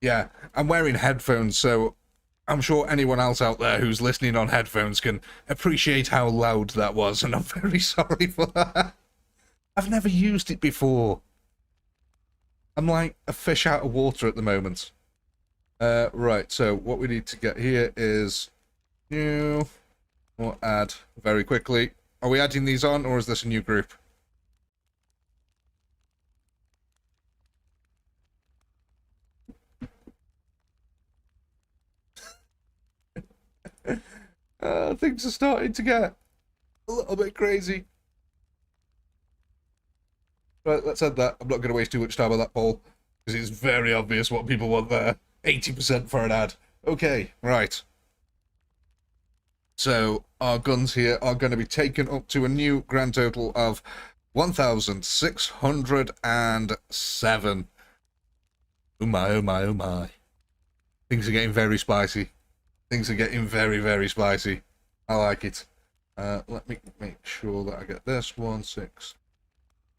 Yeah, I'm wearing headphones, so I'm sure anyone else out there who's listening on headphones can appreciate how loud that was, and I'm very sorry for that. I've never used it before. I'm like a fish out of water at the moment. Right, so what we need to get here is new or add very quickly. Are we adding these on, or is this a new group? Things are starting to get a little bit crazy. Right, let's add that. I'm not going to waste too much time on that poll, because it's very obvious what people want there. 80% for an ad. Okay, right. So, our guns here are going to be taken up to a new grand total of 1,607. Oh my, oh my, oh my. Things are getting very spicy. Things are getting very, very spicy. I like it. Let me make sure that I get this. 1, 6,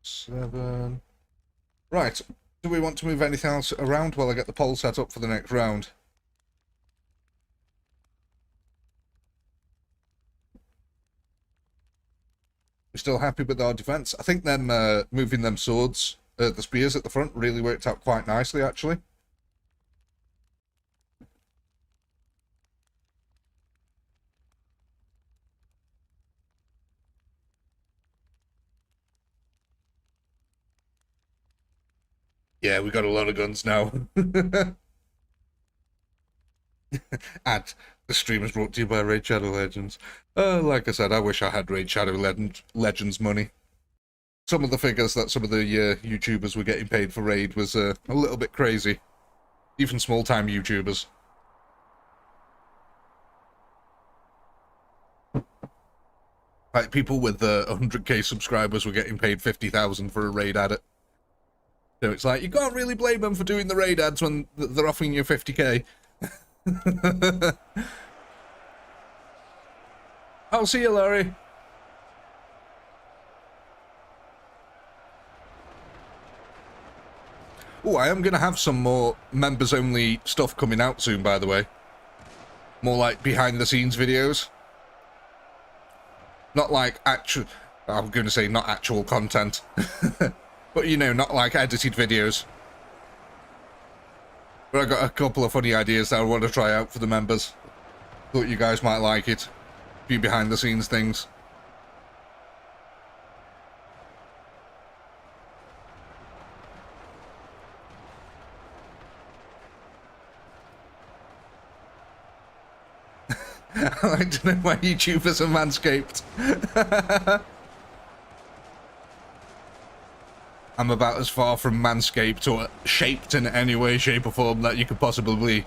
7. Right. Do we want to move anything else around while I get the poll set up for the next round? We're still happy with our defense. I think them moving them swords, the spears at the front, really worked out quite nicely, actually. Yeah, we got a lot of guns now. And the stream is brought to you by Raid Shadow Legends. Like I said, I wish I had Raid Shadow Legends money. Some of the figures that some of the YouTubers were getting paid for Raid was a little bit crazy. Even small-time YouTubers. Like, people with 100k subscribers were getting paid 50,000 for a Raid ad. So it's like, you can't really blame them for doing the Raid ads when they're offering you 50k. I'll see you, Larry. Oh, I am going to have some more members-only stuff coming out soon, by the way. More like behind-the-scenes videos. Not like actual... I'm going to say not actual content. But, you know, not like edited videos. But I got a couple of funny ideas that I want to try out for the members. Thought you guys might like it. A few behind-the-scenes things. I like to know why YouTubers are manscaped. I'm about as far from manscaped or shaped in any way, shape or form that you could possibly be.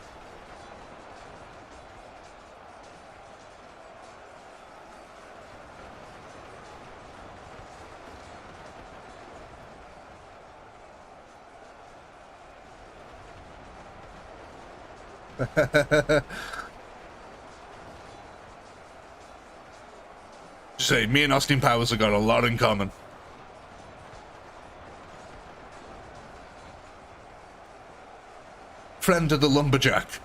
Just say, me and Austin Powers have got a lot in common. Friend of the lumberjack.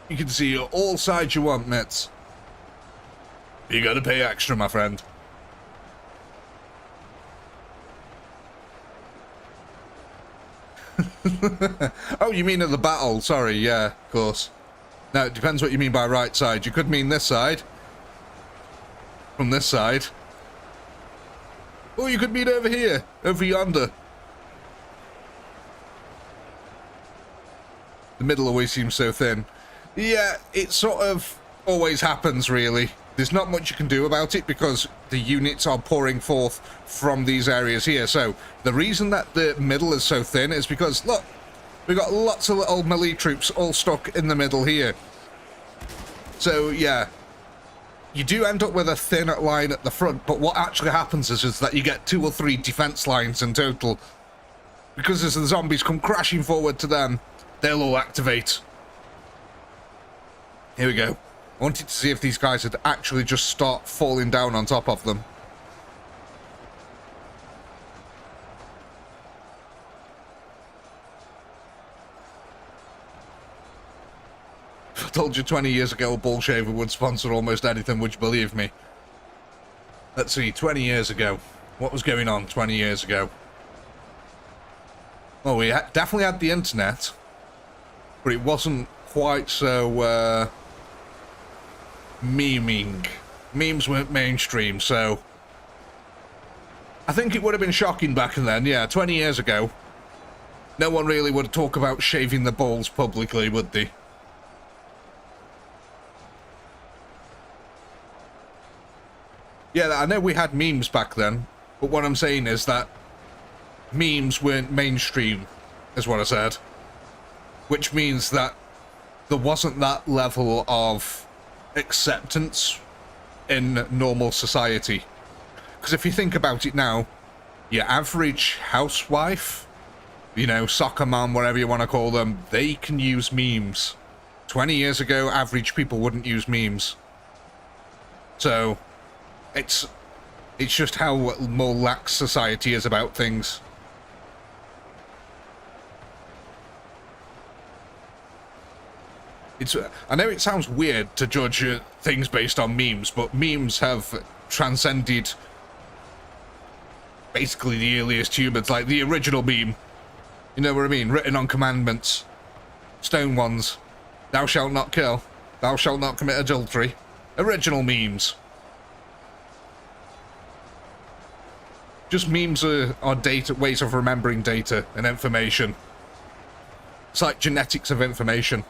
You can see all sides you want, Mitz. You gotta pay extra, my friend. Oh, you mean at the battle? Sorry, yeah, of course. Now, it depends what you mean by right side. You could mean this side. From this side. Or you could mean over here. Over yonder. The middle always seems so thin. Yeah, it sort of always happens, really. There's not much you can do about it because the units are pouring forth from these areas here. So the reason that the middle is so thin is because, look, we've got lots of little melee troops all stuck in the middle here. So, yeah, you do end up with a thin line at the front, but what actually happens is that you get 2 or 3 defense lines in total. Because as the zombies come crashing forward to them, they'll all activate. Here we go. I wanted to see if these guys would actually just start falling down on top of them. If I told you 20 years ago a ball shaver would sponsor almost anything, would you believe me? Let's see, 20 years ago. What was going on 20 years ago? Well, we definitely had the internet, but it wasn't quite so, meming. Memes weren't mainstream, so I think it would have been shocking back then, yeah, 20 years ago. No one really would talk about shaving the balls publicly, would they? Yeah, I know we had memes back then, but what I'm saying is that memes weren't mainstream, is what I said. Which means that there wasn't that level of acceptance in normal society. Because if you think about it now, your average housewife, you know, soccer mom, whatever you want to call them, they can use memes. 20 years ago, average people wouldn't use memes. So, it's just how more lax society is about things. I know it sounds weird to judge things based on memes, but memes have transcended basically the earliest humans, like the original meme. You know what I mean? Written on commandments. Stone ones. Thou shalt not kill. Thou shalt not commit adultery. Original memes. Just memes are data, ways of remembering data and information. It's like genetics of information.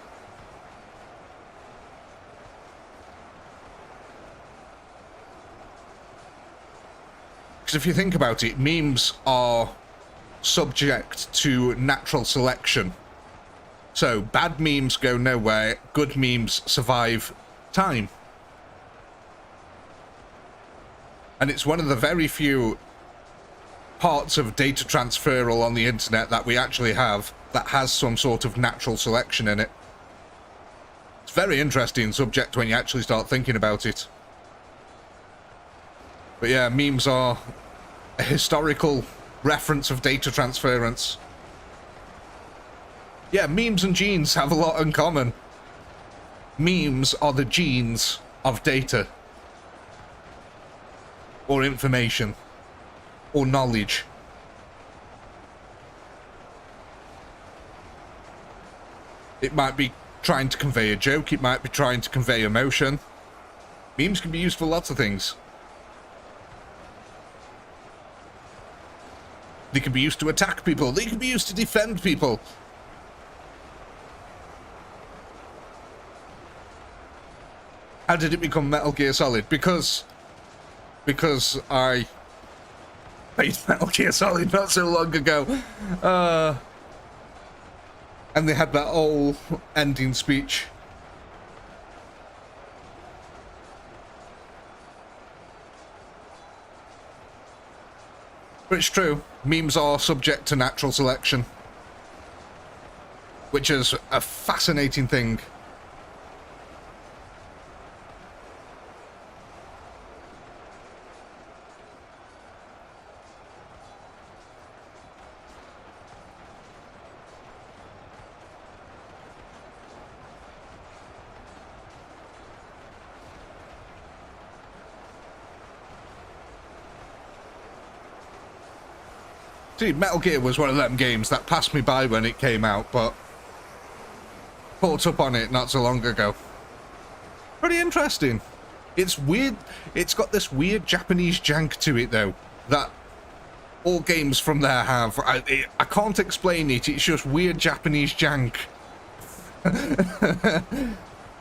Because if you think about it, memes are subject to natural selection. So, bad memes go nowhere, good memes survive time. And it's one of the very few parts of data transferal on the internet that we actually have that has some sort of natural selection in it. It's a very interesting subject when you actually start thinking about it. But yeah, memes are a historical reference of data transference. Yeah, memes and genes have a lot in common. Memes are the genes of data. Or information. Or knowledge. It might be trying to convey a joke, it might be trying to convey emotion. Memes can be used for lots of things. They can be used to attack people, they can be used to defend people. How did it become Metal Gear Solid? Because I played Metal Gear Solid not so long ago. And they had that whole ending speech. But it's true, memes are subject to natural selection. Which is a fascinating thing. See, Metal Gear was one of them games that passed me by when it came out, but caught up on it not so long ago. Pretty interesting. It's weird. It's got this weird Japanese jank to it, though, that all games from there have. I can't explain it. It's just weird Japanese jank.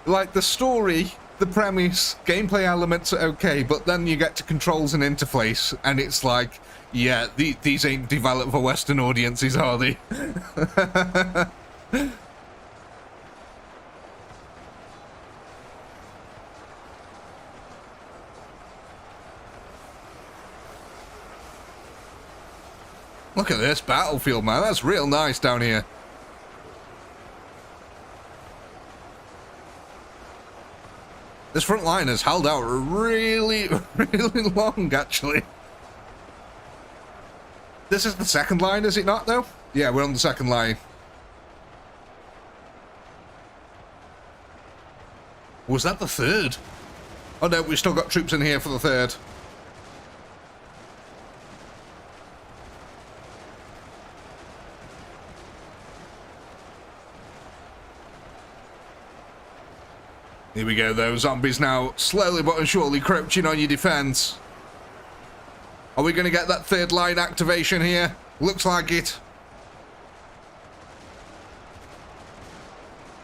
Like the story, the premise, gameplay elements are okay, but then you get to controls and interface, and it's like, yeah, these ain't developed for Western audiences, are they? Look at this battlefield, man. That's real nice down here. This front line has held out really, really long, actually. This is the second line, is it not, though? Yeah, we're on the second line. Was that the third? Oh no, we've still got troops in here for the third. Here we go, though. Zombies now slowly but surely crouching on your defense. Are we going to get that third line activation here? Looks like it.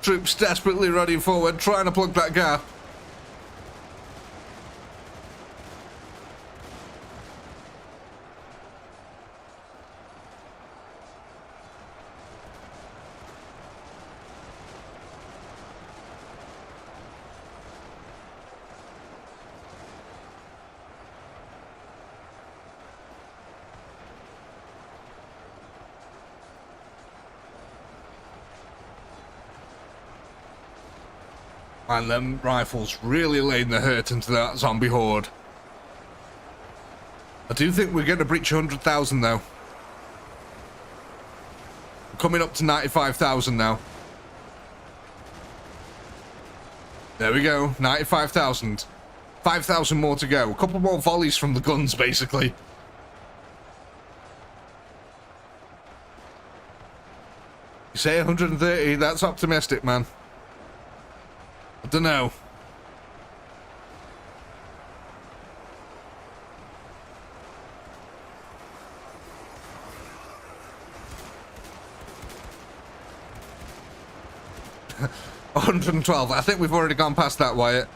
Troops desperately running forward, trying to plug that gap. And them rifles really laying the hurt into that zombie horde. I do think we're going to breach 100,000 though. We're coming up to 95,000 now. There we go, 95,000. 5,000 more to go. A couple more volleys from the guns, basically. You say 130, that's optimistic, man. I don't know. $112. I think we've already gone past that, Wyatt.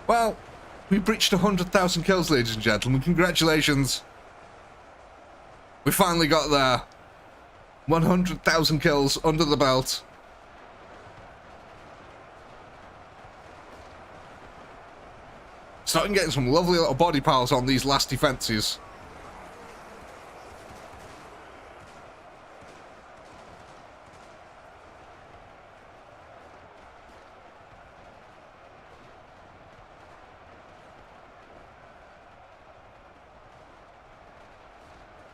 Well, we breached 100,000 kills, ladies and gentlemen. Congratulations. We finally got there. 100,000 kills under the belt. Starting getting some lovely little body piles on these last defences.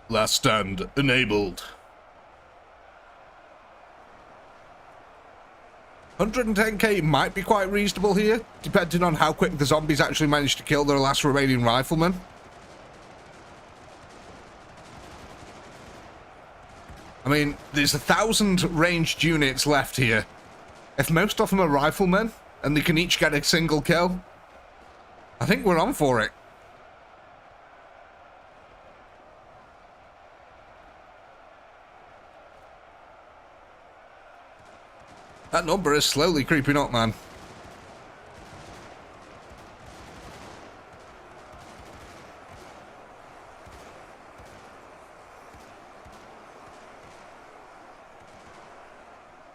Last stand enabled. 110k might be quite reasonable here, depending on how quick the zombies actually manage to kill their last remaining rifleman. I mean, there's 1,000 ranged units left here. If most of them are riflemen, and they can each get a single kill, I think we're on for it. That number is slowly creeping up, man.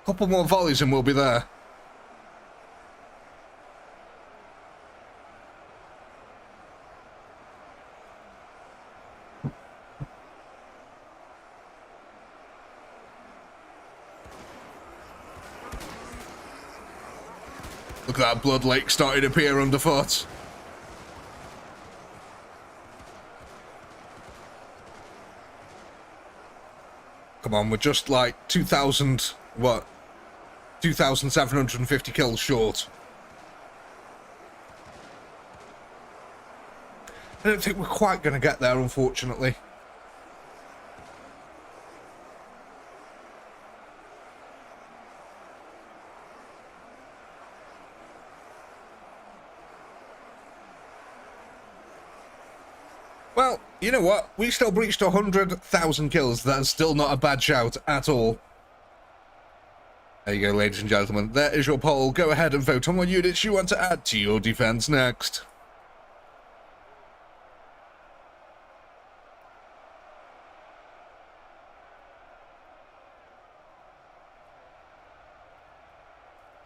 Couple more volleys and we'll be there. Look at that blood lake starting to appear underfoot. Come on, we're just like 2,000, what? 2,750 kills short. I don't think we're quite going to get there, unfortunately. Well, you know what? We still breached 100,000 kills. That's still not a bad shout at all. There you go, ladies and gentlemen. There is your poll. Go ahead and vote on what units you want to add to your defense next.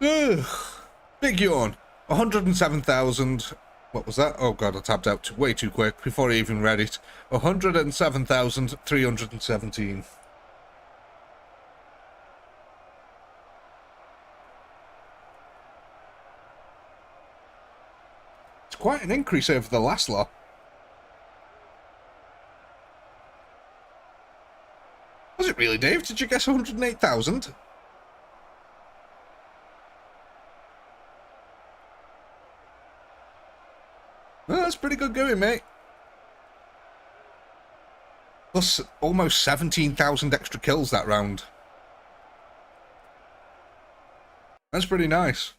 Ugh. Big yawn. 107,000... What was that? Oh god, I tapped out way too quick before I even read it. 107,317. It's quite an increase over the last lot. Was it really, Dave? Did you guess 108,000? Well, that's pretty good going, mate. Plus almost 17,000 extra kills that round. That's pretty nice.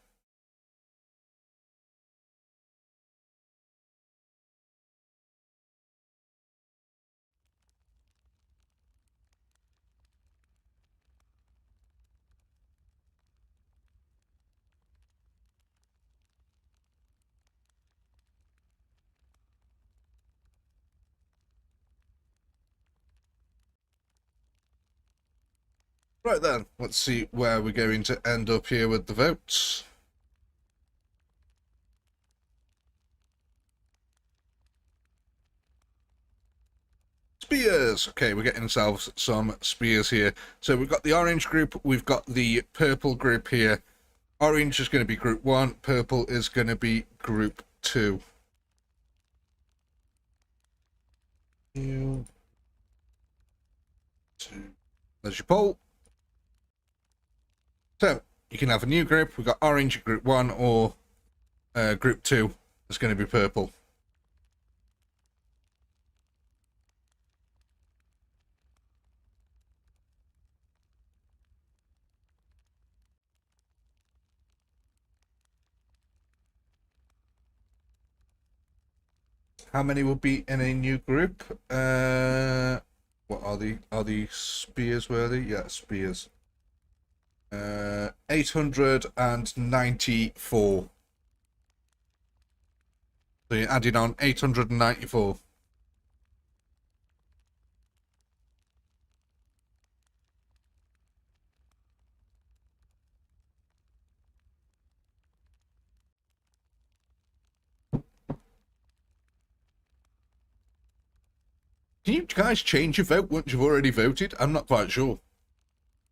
Right then, let's see where we're going to end up here with the votes. Spears! Okay, we're getting ourselves some spears here. So we've got the orange group, we've got the purple group here. Orange is going to be group 1, purple is going to be group 2. There's your poll. So, you can have a new group. We've got orange group 1 or group 2 is going to be purple. How many will be in a new group? What are the spears worthy? Yeah, spears. 894. So you're adding on 894. Can you guys change your vote once you've already voted? I'm not quite sure.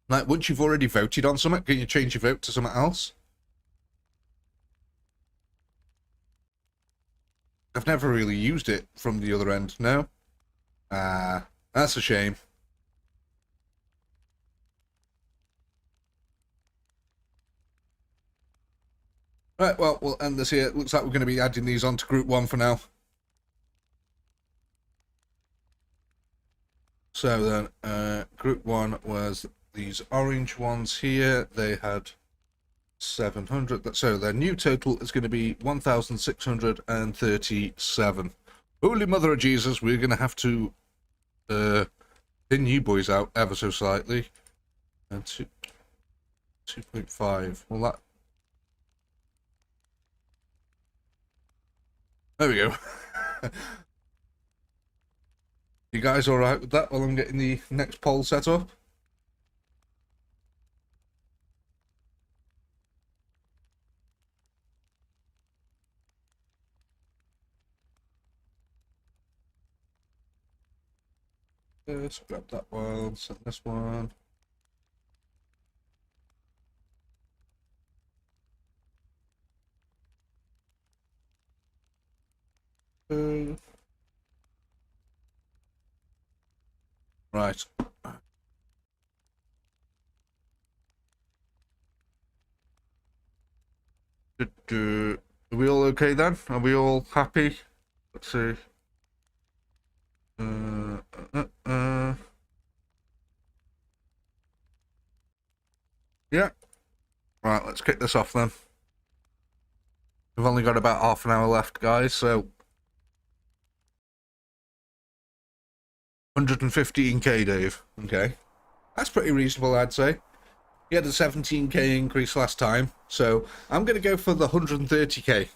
Like, once you've already voted on something, can you change your vote to something else? I've never really used it from the other end, no? That's a shame. Right, well, we'll end this here. It looks like we're going to be adding these on to group 1 for now. So then, group 1 was these orange ones here. They had 700. So their new total is going to be 1,637. Holy Mother of Jesus, we're going to have to thin you boys out ever so slightly. And 2.5. Well, that... There we go. You guys alright with that while I'm getting the next poll set up? Let's grab that one, set this one. Right. Are we all okay then? Are we all happy? Let's see. Yeah. Right, let's kick this off then. We've only got about half an hour left, guys, so 115k, Dave. Okay. That's pretty reasonable, I'd say. You had a 17k increase last time, so I'm going to go for the 130k.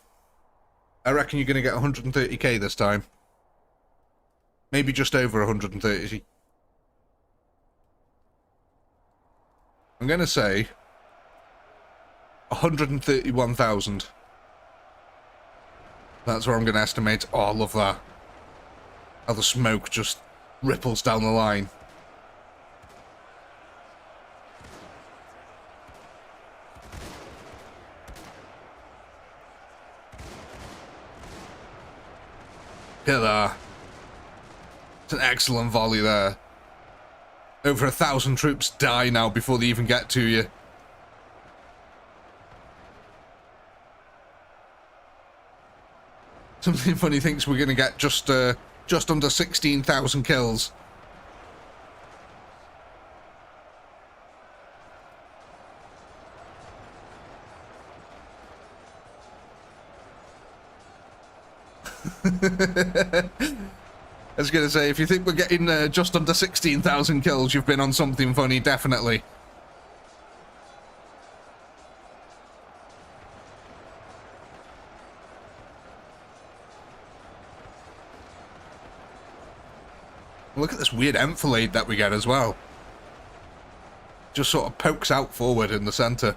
I reckon you're going to get 130k this time. Maybe just over 130. I'm going to say 131,000. That's where I'm going to estimate. Oh, I love that. How the smoke just ripples down the line. Look at that. It's an excellent volley there. Over 1,000 troops die now before they even get to you. Something funny thinks we're going to get just under 16,000 kills. I was going to say, if you think we're getting just under 16,000 kills, you've been on something funny, definitely. Look at this weird enfilade that we get as well. just sort of pokes out forward in the centre.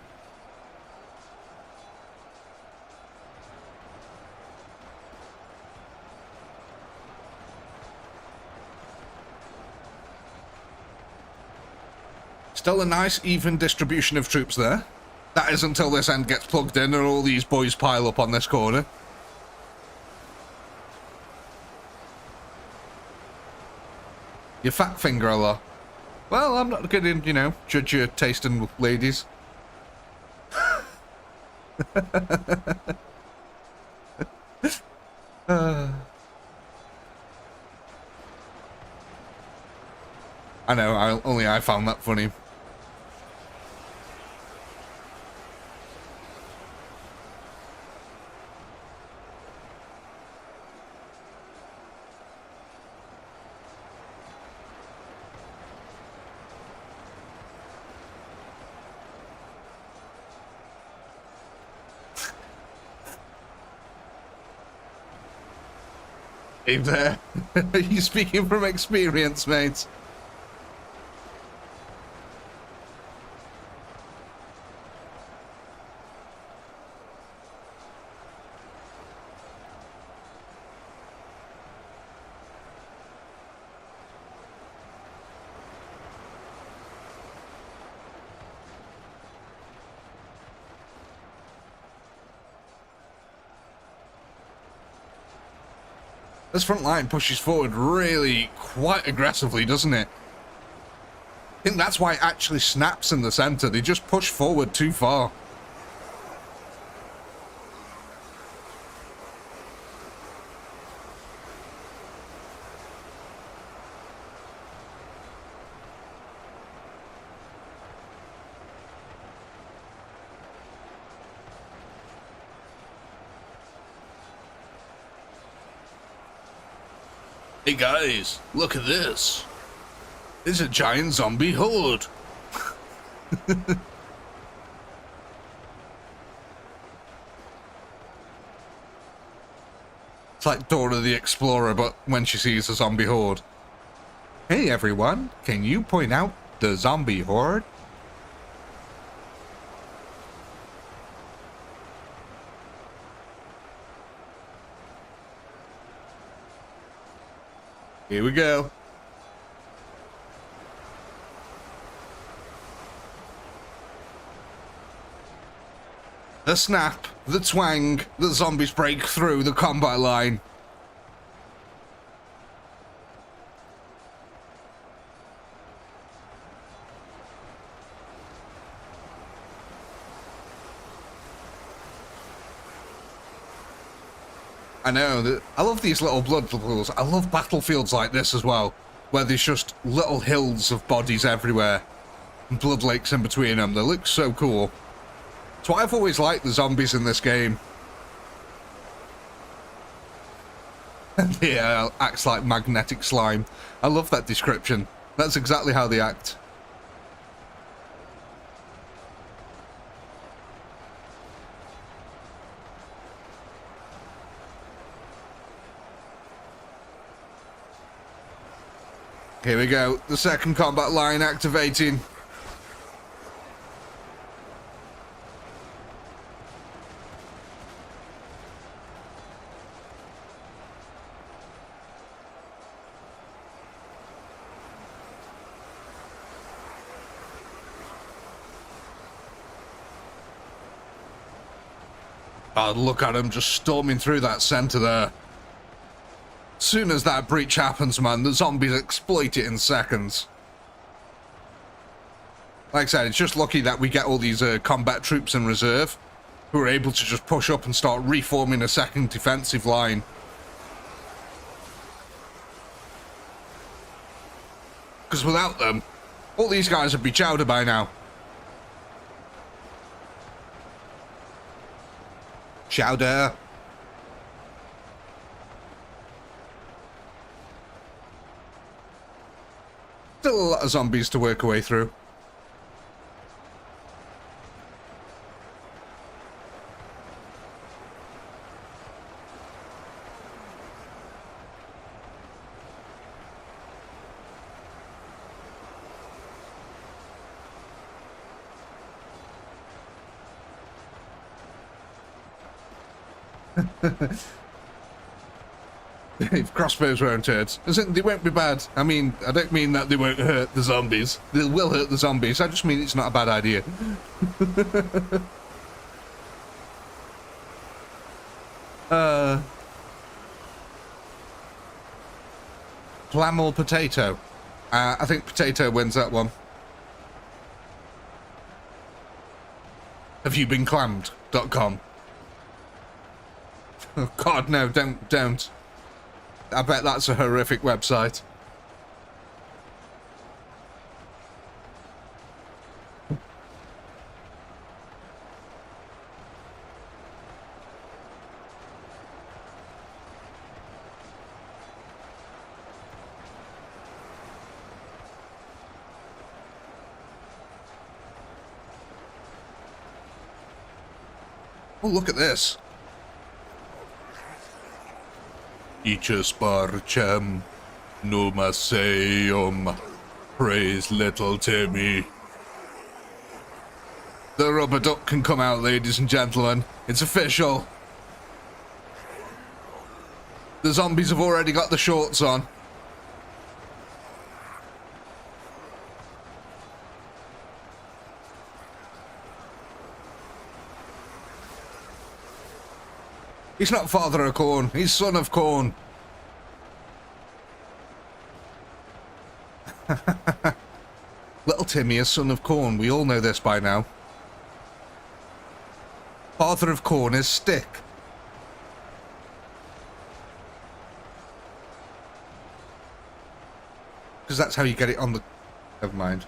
Still a nice even distribution of troops there. That is until this end gets plugged in and all these boys pile up on this corner. Your fat finger a lot. Well, I'm not going to, you know, judge your taste in ladies. I know, only I found that funny. Hey there. Are you speaking from experience, mate? This front line pushes forward really quite aggressively, doesn't it? I think that's why it actually snaps in the centre. They just push forward too far. Hey guys, look at this. It's a giant zombie horde. It's like Dora the Explorer, but when she sees a zombie horde. Hey everyone, can you point out the zombie horde? Here we go. The snap, the twang, the zombies break through the combat line. I know, I love these little blood pools. I love battlefields like this as well, where there's just little hills of bodies everywhere, and blood lakes in between them. They look so cool. It's why I've always liked the zombies in this game. Yeah, acts like magnetic slime. I love that description. That's exactly how they act. Here we go, the second combat line activating. Oh, look at him just storming through that centre there. Soon as that breach happens, man, the zombies exploit it in seconds. Like I said, it's just lucky that we get all these combat troops in reserve who are able to just push up and start reforming a second defensive line. Because without them, all these guys would be chowder by now. Chowder. Still a lot of zombies to work our way through. If crossbows won't hurt, they won't be bad. I mean, I don't mean that they won't hurt the zombies. They will hurt the zombies. I just mean it's not a bad idea. Clam or potato? I think potato wins that one. Have you been clammed.com? Oh God, no, don't. I bet that's a horrific website. Oh, look at this. Ichus barchem, numaseum, praise little Timmy. The rubber duck can come out, ladies and gentlemen. It's official. The zombies have already got the shorts on. He's not father of corn, he's son of corn. Little Timmy is son of corn, we all know this by now. Father of corn is stick. Because that's how you get it on the... Never mind.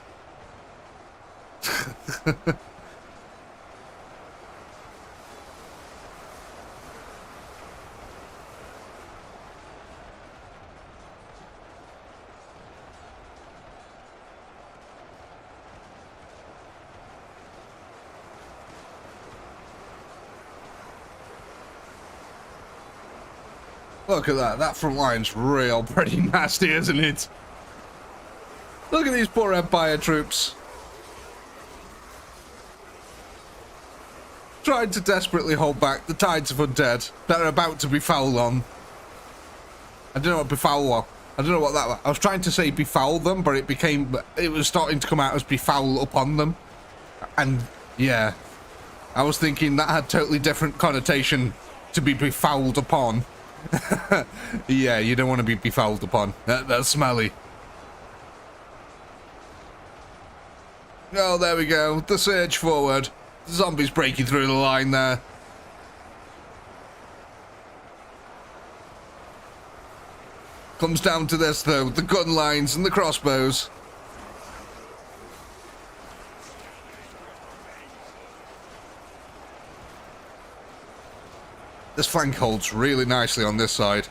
Look at that. That front line's real pretty nasty, isn't it? Look at these poor Empire troops. Trying to desperately hold back the tides of undead that are about to befoul on. I don't know what befoul was. I don't know what that was. I was trying to say befoul them, but it was starting to come out as befoul upon them. And, yeah. I was thinking that had totally different connotation to be befouled upon. Yeah, you don't want to be befouled upon. That's smelly. Oh, there we go. The surge forward. The zombies breaking through the line there. Comes down to this, though. The gun lines and the crossbows. This flank holds really nicely on this side.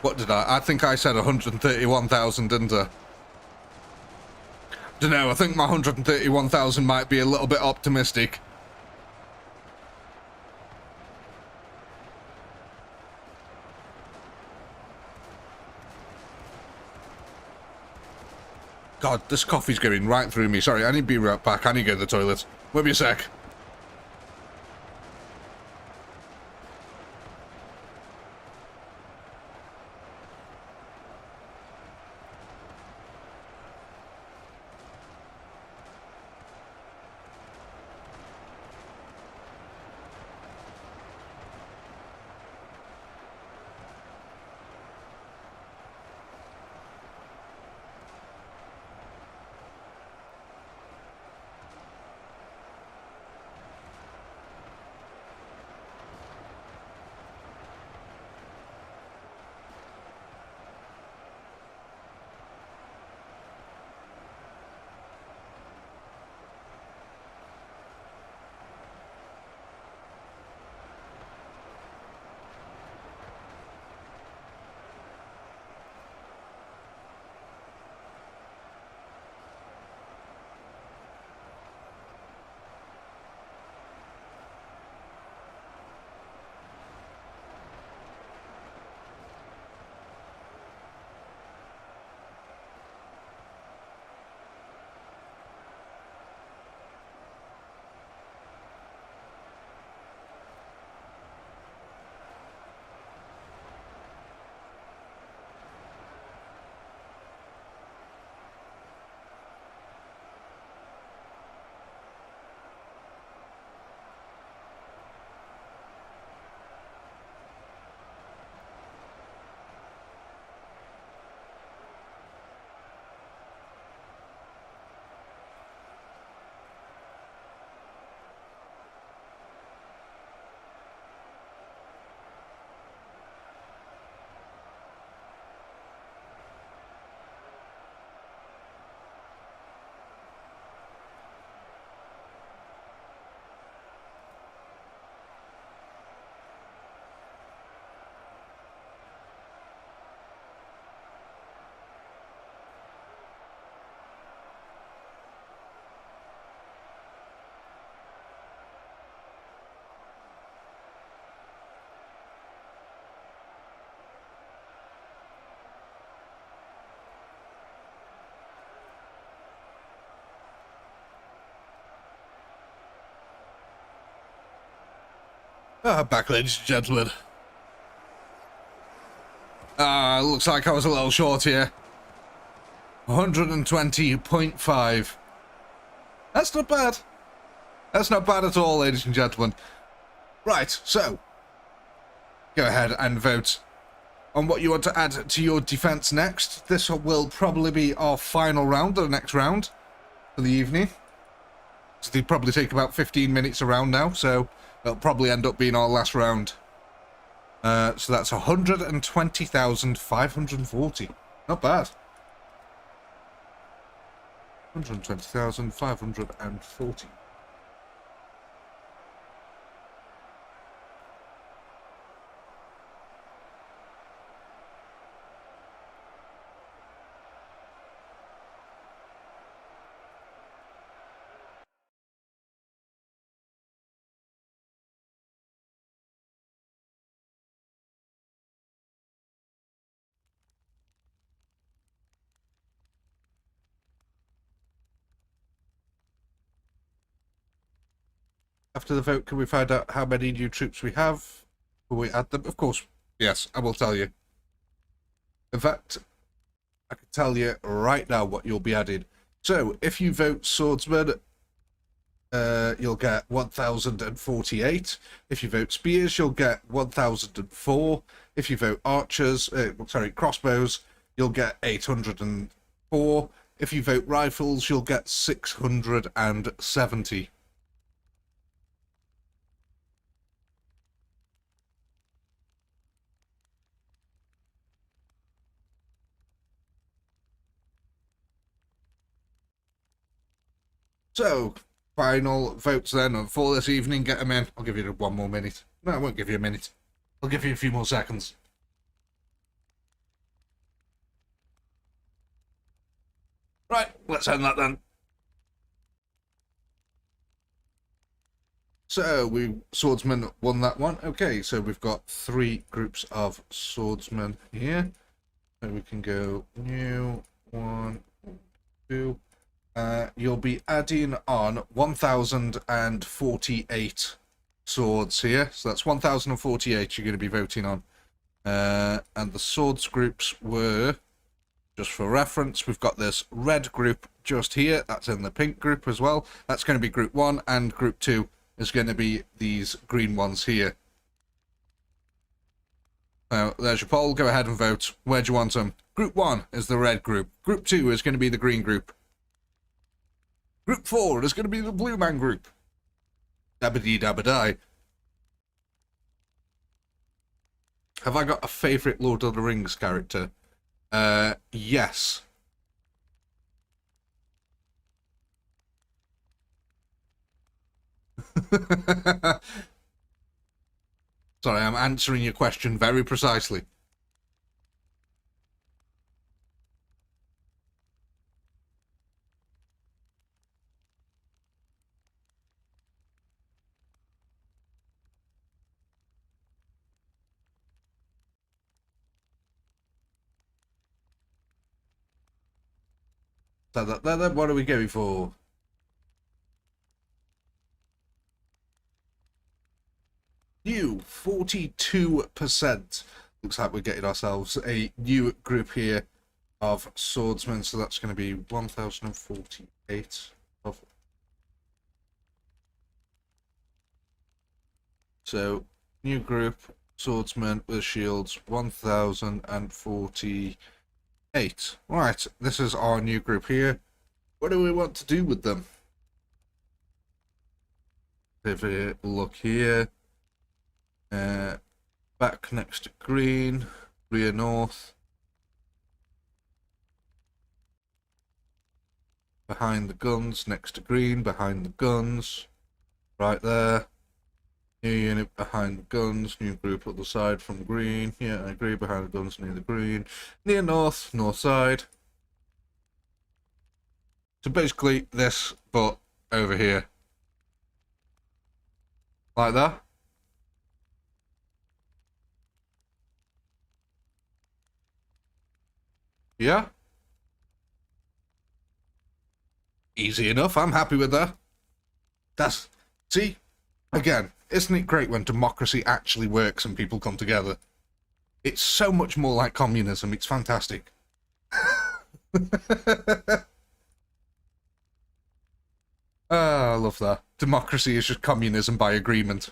What did I think I said 131,000, didn't I? Dunno, I think my 131,000 might be a little bit optimistic. God, this coffee's going right through me. Sorry, I need to be right back. I need to go to the toilet. Wait me a sec. Back, ladies and gentlemen. Looks like I was a little short here. 120.5. That's not bad. That's not bad at all, ladies and gentlemen. Right, so go ahead and vote on what you want to add to your defense next. This will probably be our final round, or the next round for the evening. So they probably take about 15 minutes around now, so it'll probably end up being our last round. So that's 120,540. Not bad. 120,540. After the vote, can we find out how many new troops we have? Will we add them? Of course, yes, I will tell you. In fact, I can tell you right now what you'll be added. So, if you vote swordsman, you'll get 1,048. If you vote spears, you'll get 1,004. If you vote archers, crossbows, you'll get 804. If you vote rifles, you'll get 670. So, final votes then for this evening. Get them in. I'll give you one more minute. No, I won't give you a minute. I'll give you a few more seconds. Right, let's end that then. So, swordsmen won that one. Okay, so we've got 3 groups of swordsmen here. So we can go new, 1, 2. You'll be adding on 1,048 swords here. So that's 1,048 you're going to be voting on. And the swords groups were, just for reference, we've got this red group just here. That's in the pink group as well. That's going to be group 1, and group 2 is going to be these green ones here. Now, there's your poll. Go ahead and vote. Where do you want them? Group 1 is the red group. Group 2 is going to be the green group. Group 4 is going to be the blue man group. Dabba-dee dabba-die. Have I got a favourite Lord of the Rings character? Yes. Sorry, I'm answering your question very precisely. What are we going for? New 42%. Looks like we're getting ourselves a new group here of swordsmen. So that's going to be 1,048 of. So new group swordsmen with shields 1,048. Right, this is our new group here. What do we want to do with them? If we look here, back next to green, rear north, behind the guns next to green, behind the guns, right there. New unit behind the guns, new group at the side from green. Yeah, I agree, behind the guns near the green. Near north, north side. So basically this, but over here. Like that. Yeah? Easy enough, I'm happy with that. See? Again, Isn't it great when democracy actually works and people come together? It's so much more like communism. It's fantastic. I love that. Democracy is just communism by agreement.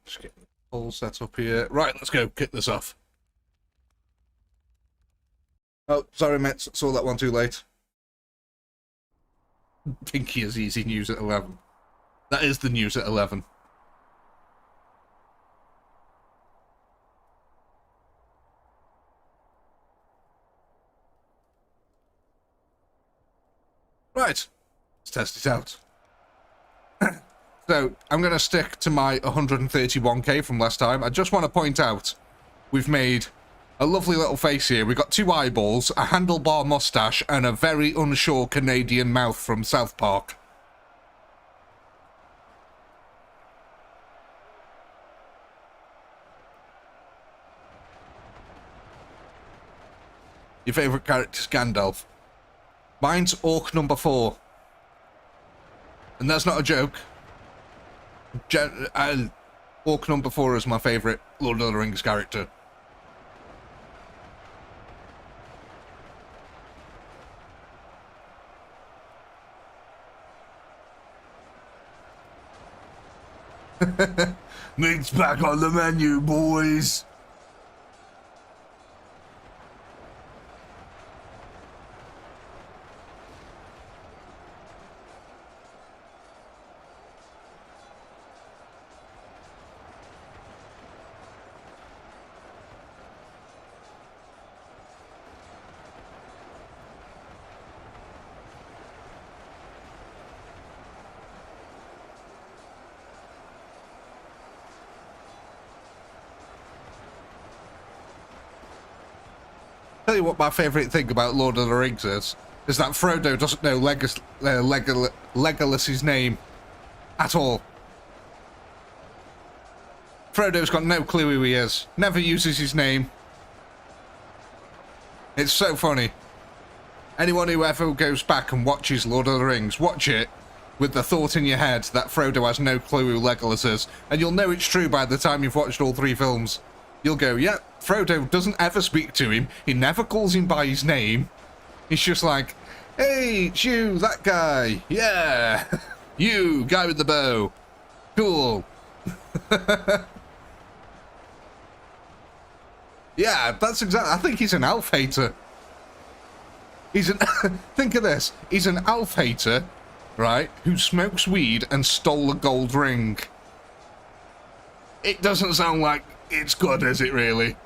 Just get the all set up here. Right, let's go kick this off. Oh, sorry, mates. Saw that one too late. Pinky is easy news at 11. That is the news at 11. Right, let's test it out. So, I'm going to stick to my 131k from last time. I just want to point out, we've made a lovely little face here. We've got 2 eyeballs, a handlebar mustache, and a very unsure Canadian mouth from South Park. Your favourite character's Gandalf. Mine's Orc number 4. And that's not a joke. Orc number 4 is my favourite Lord of the Rings character. Meat's back on the menu, boys. Tell you what my favourite thing about Lord of the Rings is that Frodo doesn't know Legolas's name at all. Frodo's got no clue who he is. Never uses his name. It's so funny. Anyone who ever goes back and watches Lord of the Rings, watch it with the thought in your head that Frodo has no clue who Legolas is, and you'll know it's true by the time you've watched all 3 films. You'll go, yeah, Frodo doesn't ever speak to him. He never calls him by his name. He's just like, hey, it's you, that guy. Yeah. You, guy with the bow. Cool. Yeah, that's exactly... I think he's an elf hater. He's an... Think of this. He's an elf hater, right, who smokes weed and stole a gold ring. It doesn't sound like it's good, is it, really?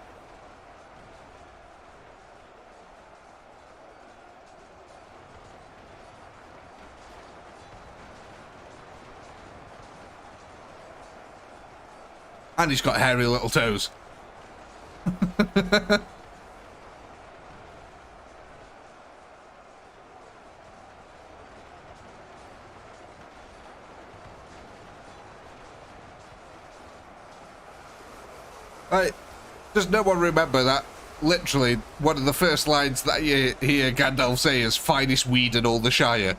And he's got hairy little toes. Right, does no one remember that? Literally, one of the first lines that you hear Gandalf say is finest weed in all the Shire.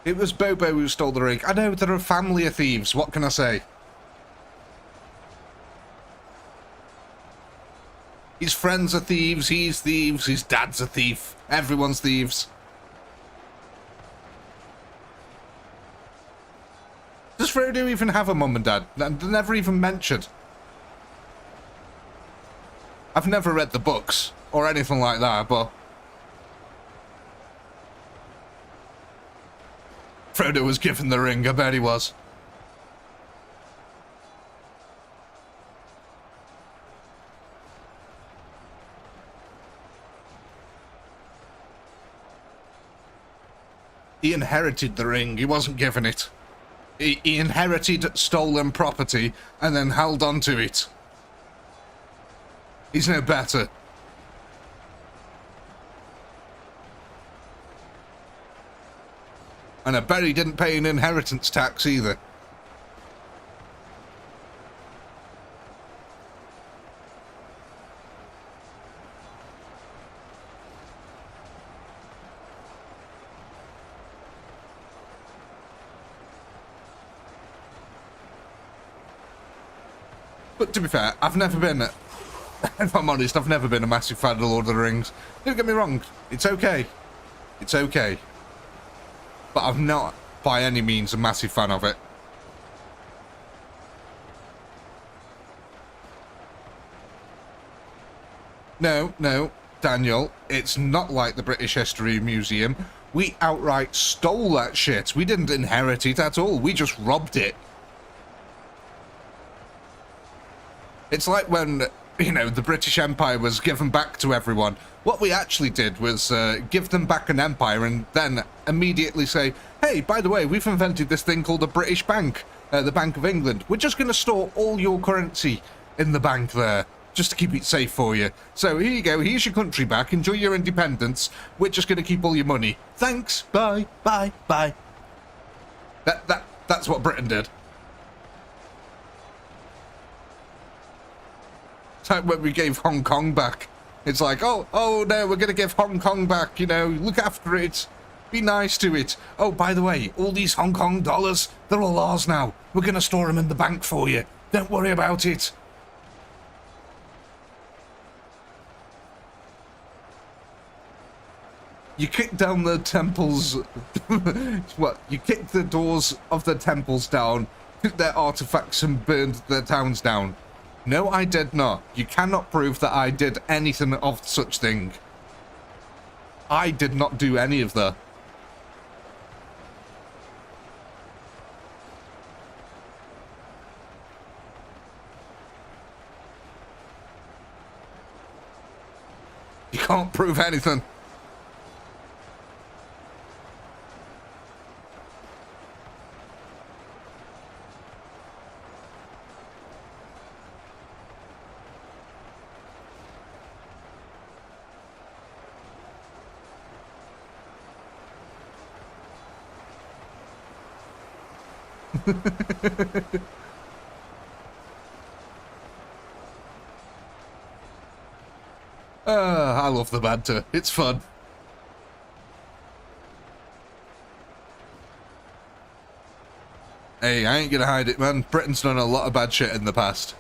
It was Bobo who stole the ring. I know, they're a family of thieves, what can I say? His friends are thieves, he's thieves, his dad's a thief, everyone's thieves. Does Frodo even have a mum and dad? They're never even mentioned. I've never read the books or anything like that, but Frodo was given the ring, I bet he was. He inherited the ring, he wasn't given it. He inherited stolen property and then held on to it. He's no better. And I bet he didn't pay an inheritance tax either. But to be fair, I've never been, if I'm honest, I've never been a massive fan of the Lord of the Rings. Don't get me wrong, it's okay. It's okay. But I'm not, by any means, a massive fan of it. No, no, Daniel, it's not like the British History Museum. We outright stole that shit. We didn't inherit it at all. We just robbed it. It's like when, you know, the British Empire was given back to everyone. What we actually did was give them back an empire and then immediately say, hey, by the way, we've invented this thing called the British Bank, the Bank of England. We're just going to store all your currency in the bank there, just to keep it safe for you. So here you go, here's your country back, enjoy your independence. We're just going to keep all your money. Thanks, bye, bye, bye. That's what Britain did. Like when we gave Hong Kong back. It's like, oh no, we're going to give Hong Kong back, you know, look after it. Be nice to it. Oh, by the way, all these Hong Kong dollars, they're all ours now. We're going to store them in the bank for you. Don't worry about it. You kick down the temples. What? You kicked the doors of the temples down, took their artifacts and burned their towns down. No, I did not. You cannot prove that I did anything of such thing. I did not do any of that. You can't prove anything. I love the banter. It's fun. Hey, I ain't gonna hide it, man. Britain's done a lot of bad shit in the past.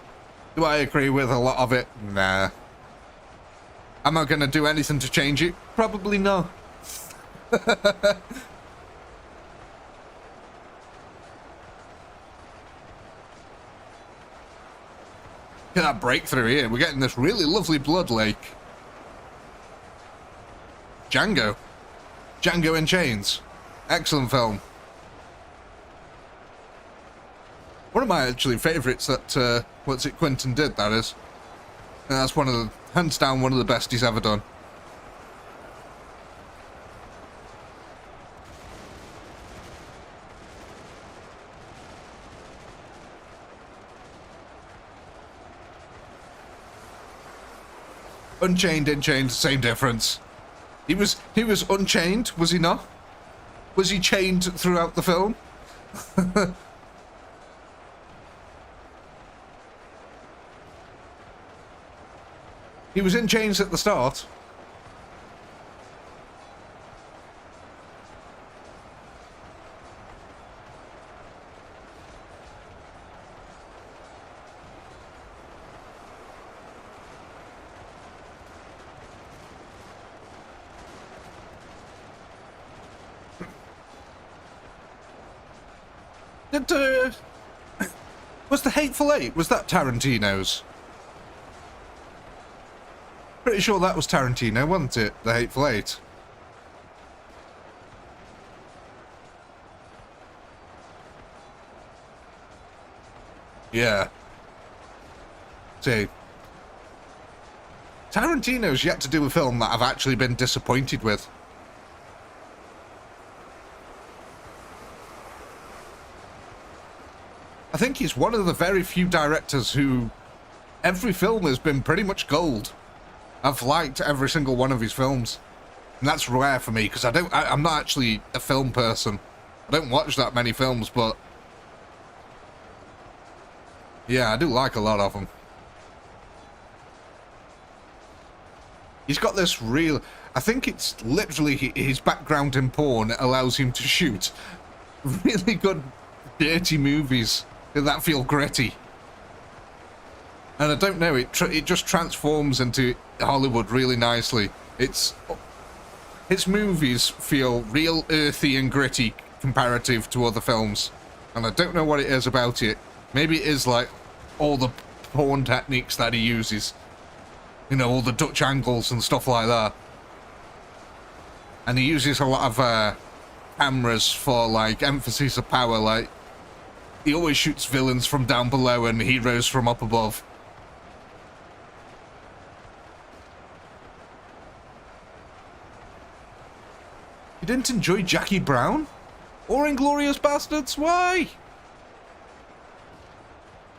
Do I agree with a lot of it? Nah. Am I gonna do anything to change it? Probably no. Look at that breakthrough here. We're getting this really lovely blood lake. Django. Django in Chains. Excellent film. One of my actually favourites that, what's it, Quentin did, that is. And that's one of the, hands down, one of the best he's ever done. Unchained, Enchained, same difference. He was unchained, was he not? Was he chained throughout the film? He was in chains at the start. Was the Hateful Eight, was that Tarantino's? Pretty sure that was Tarantino, wasn't it? The Hateful Eight. Yeah. See, Tarantino's yet to do a film that I've actually been disappointed with. I think he's one of the very few directors who every film has been pretty much gold. I've liked every single one of his films. And that's rare for me, because I'm not actually a film person. I don't watch that many films, but yeah, I do like a lot of them. He's got this real... I think it's literally his background in porn allows him to shoot really good, dirty movies that feel gritty. And I don't know, it just transforms into Hollywood really nicely. His movies feel real earthy and gritty comparative to other films. And I don't know what it is about it. Maybe it is like all the porn techniques that he uses. You know, all the Dutch angles and stuff like that. And he uses a lot of cameras for like emphasis of power. Like, he always shoots villains from down below and heroes from up above. You didn't enjoy Jackie Brown? Or Inglourious Bastards? Why?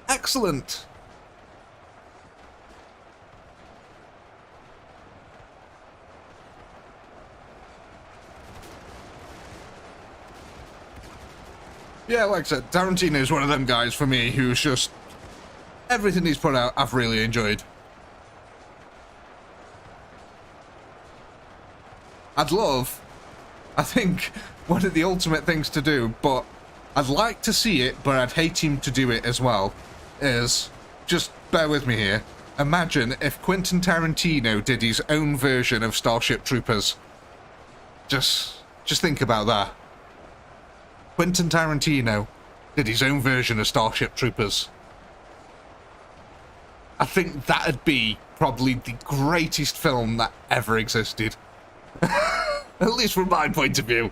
Excellent. Yeah, like I said, Tarantino's one of them guys for me who's just... everything he's put out, I've really enjoyed. I think, one of the ultimate things to do, but I'd like to see it, but I'd hate him to do it as well, is, just bear with me here, imagine if Quentin Tarantino did his own version of Starship Troopers. Just think about that. Quentin Tarantino did his own version of Starship Troopers. I think that'd be probably the greatest film that ever existed. At least from my point of view.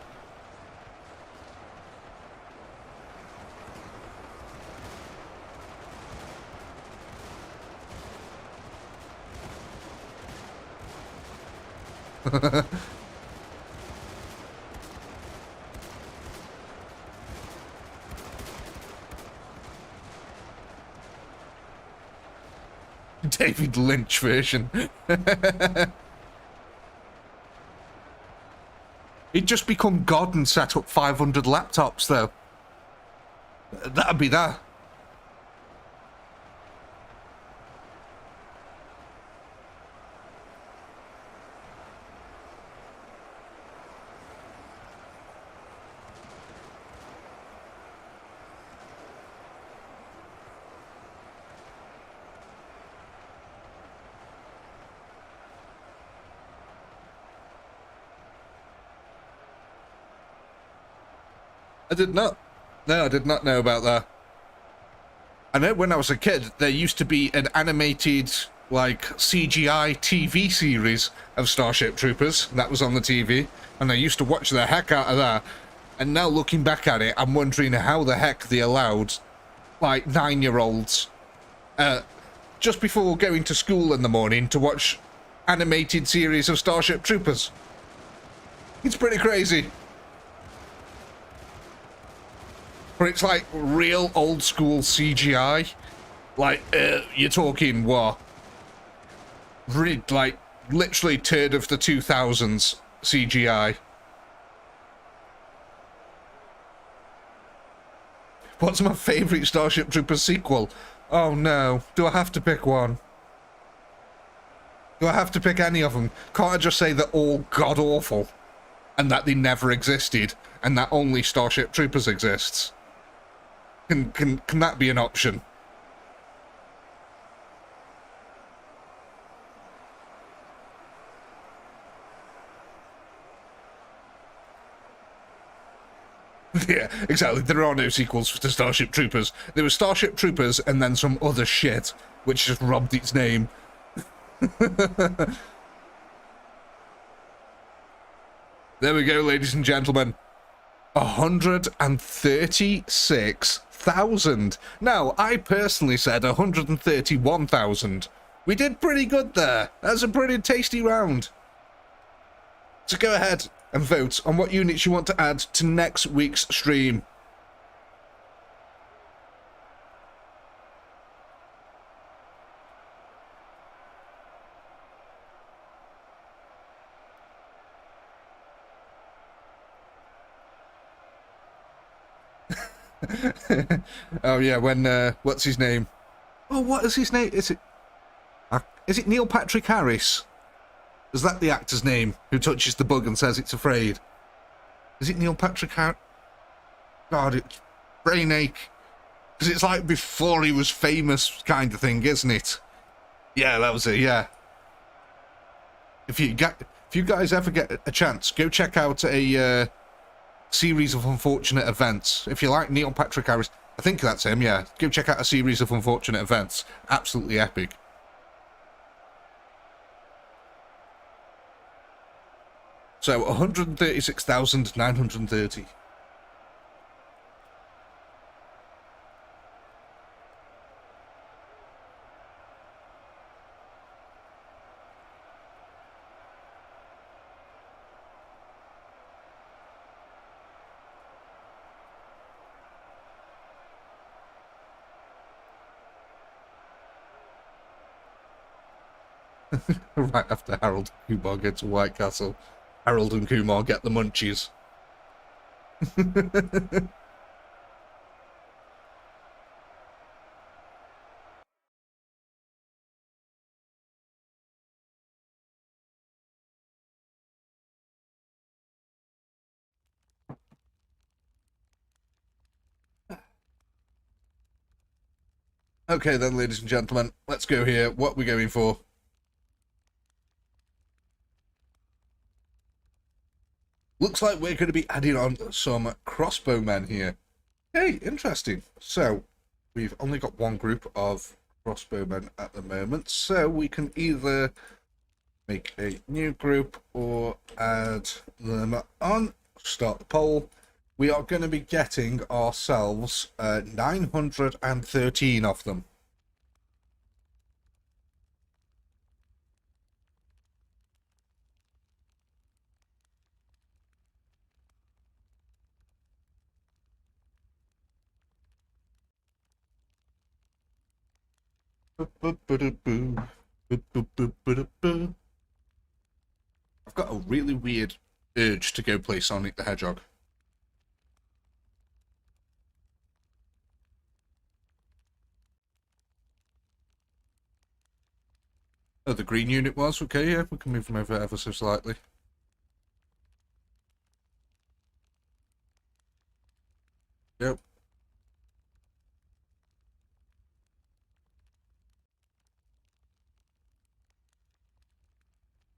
David Lynch version. He'd just become God and set up 500 laptops, though. That'd be that. I did not. No, I did not know about that. I know when I was a kid, there used to be an animated, like, CGI TV series of Starship Troopers that was on the TV, and I used to watch the heck out of that. And now looking back at it, I'm wondering how the heck they allowed, like, 9-year-olds, just before going to school in the morning to watch animated series of Starship Troopers. It's pretty crazy. But it's like real old school CGI. Like, you're talking what? Like, literally turn of the 2000s CGI. What's my favourite Starship Troopers sequel? Oh no, do I have to pick one? Do I have to pick any of them? Can't I just say they're all god-awful? And that they never existed, and that only Starship Troopers exists? Can that be an option? Yeah, exactly. There are no sequels to Starship Troopers. There was Starship Troopers and then some other shit, which just robbed its name. There we go, ladies and gentlemen. 136,000. Now, I personally said 131,000. We did pretty good there. That's a pretty tasty round. So go ahead and vote on what units you want to add to next week's stream. Oh yeah, when what's his name? Oh, what is his name? Is it Neil Patrick Harris? Is that the actor's name who touches the bug and says it's afraid? Is it Neil Patrick Harris? God, it's brain ache. Because it's like before he was famous kind of thing, isn't it? Yeah, that was it, yeah. If you guys ever get a chance, go check out a series of unfortunate events. If you like Neil Patrick Harris, I think that's him, yeah. Go check out a series of unfortunate events. Absolutely epic. So, 136,930. Right after Harold and Kumar get to White Castle, Harold and Kumar get the munchies. Okay then, ladies and gentlemen, let's go here. What are we going for? Looks like we're going to be adding on some crossbowmen here. Hey, interesting. So, we've only got one group of crossbowmen at the moment, so we can either make a new group or add them on. Start the poll. We are going to be getting ourselves 913 of them. I've got a really weird urge to go play Sonic the Hedgehog. Oh, the green unit was? Okay, yeah, we can move them over ever so slightly. Yep.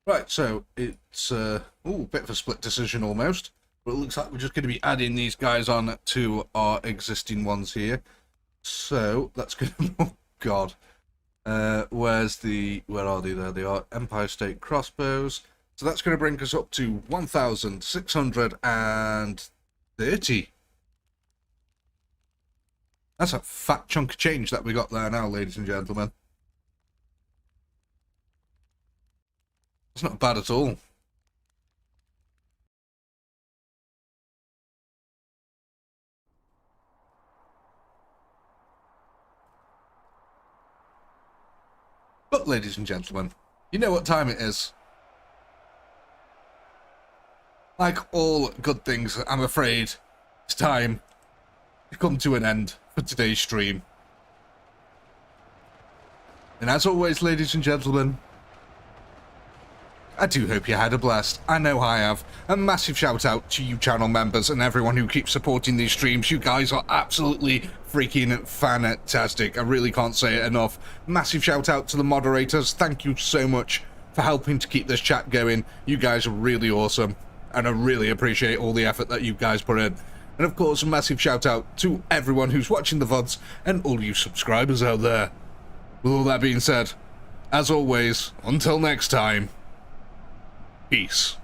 Right, so it's a bit of a split decision almost, but it looks like we're just going to be adding these guys on to our existing ones here. So that's going to, oh god, where are they? There they are, Empire State crossbows. So that's going to bring us up to 1,630. That's a fat chunk of change that we got there now, ladies and gentlemen. It's not bad at all. But, ladies and gentlemen, you know what time it is. Like all good things, I'm afraid it's time to come to an end for today's stream. And as always, ladies and gentlemen, I do hope you had a blast. I know I have. A massive shout out to you channel members and everyone who keeps supporting these streams. You guys are absolutely freaking fantastic. I really can't say it enough. Massive shout out to the moderators. Thank you so much for helping to keep this chat going. You guys are really awesome. And I really appreciate all the effort that you guys put in. And of course, a massive shout out to everyone who's watching the VODs and all you subscribers out there. With all that being said, as always, until next time, peace.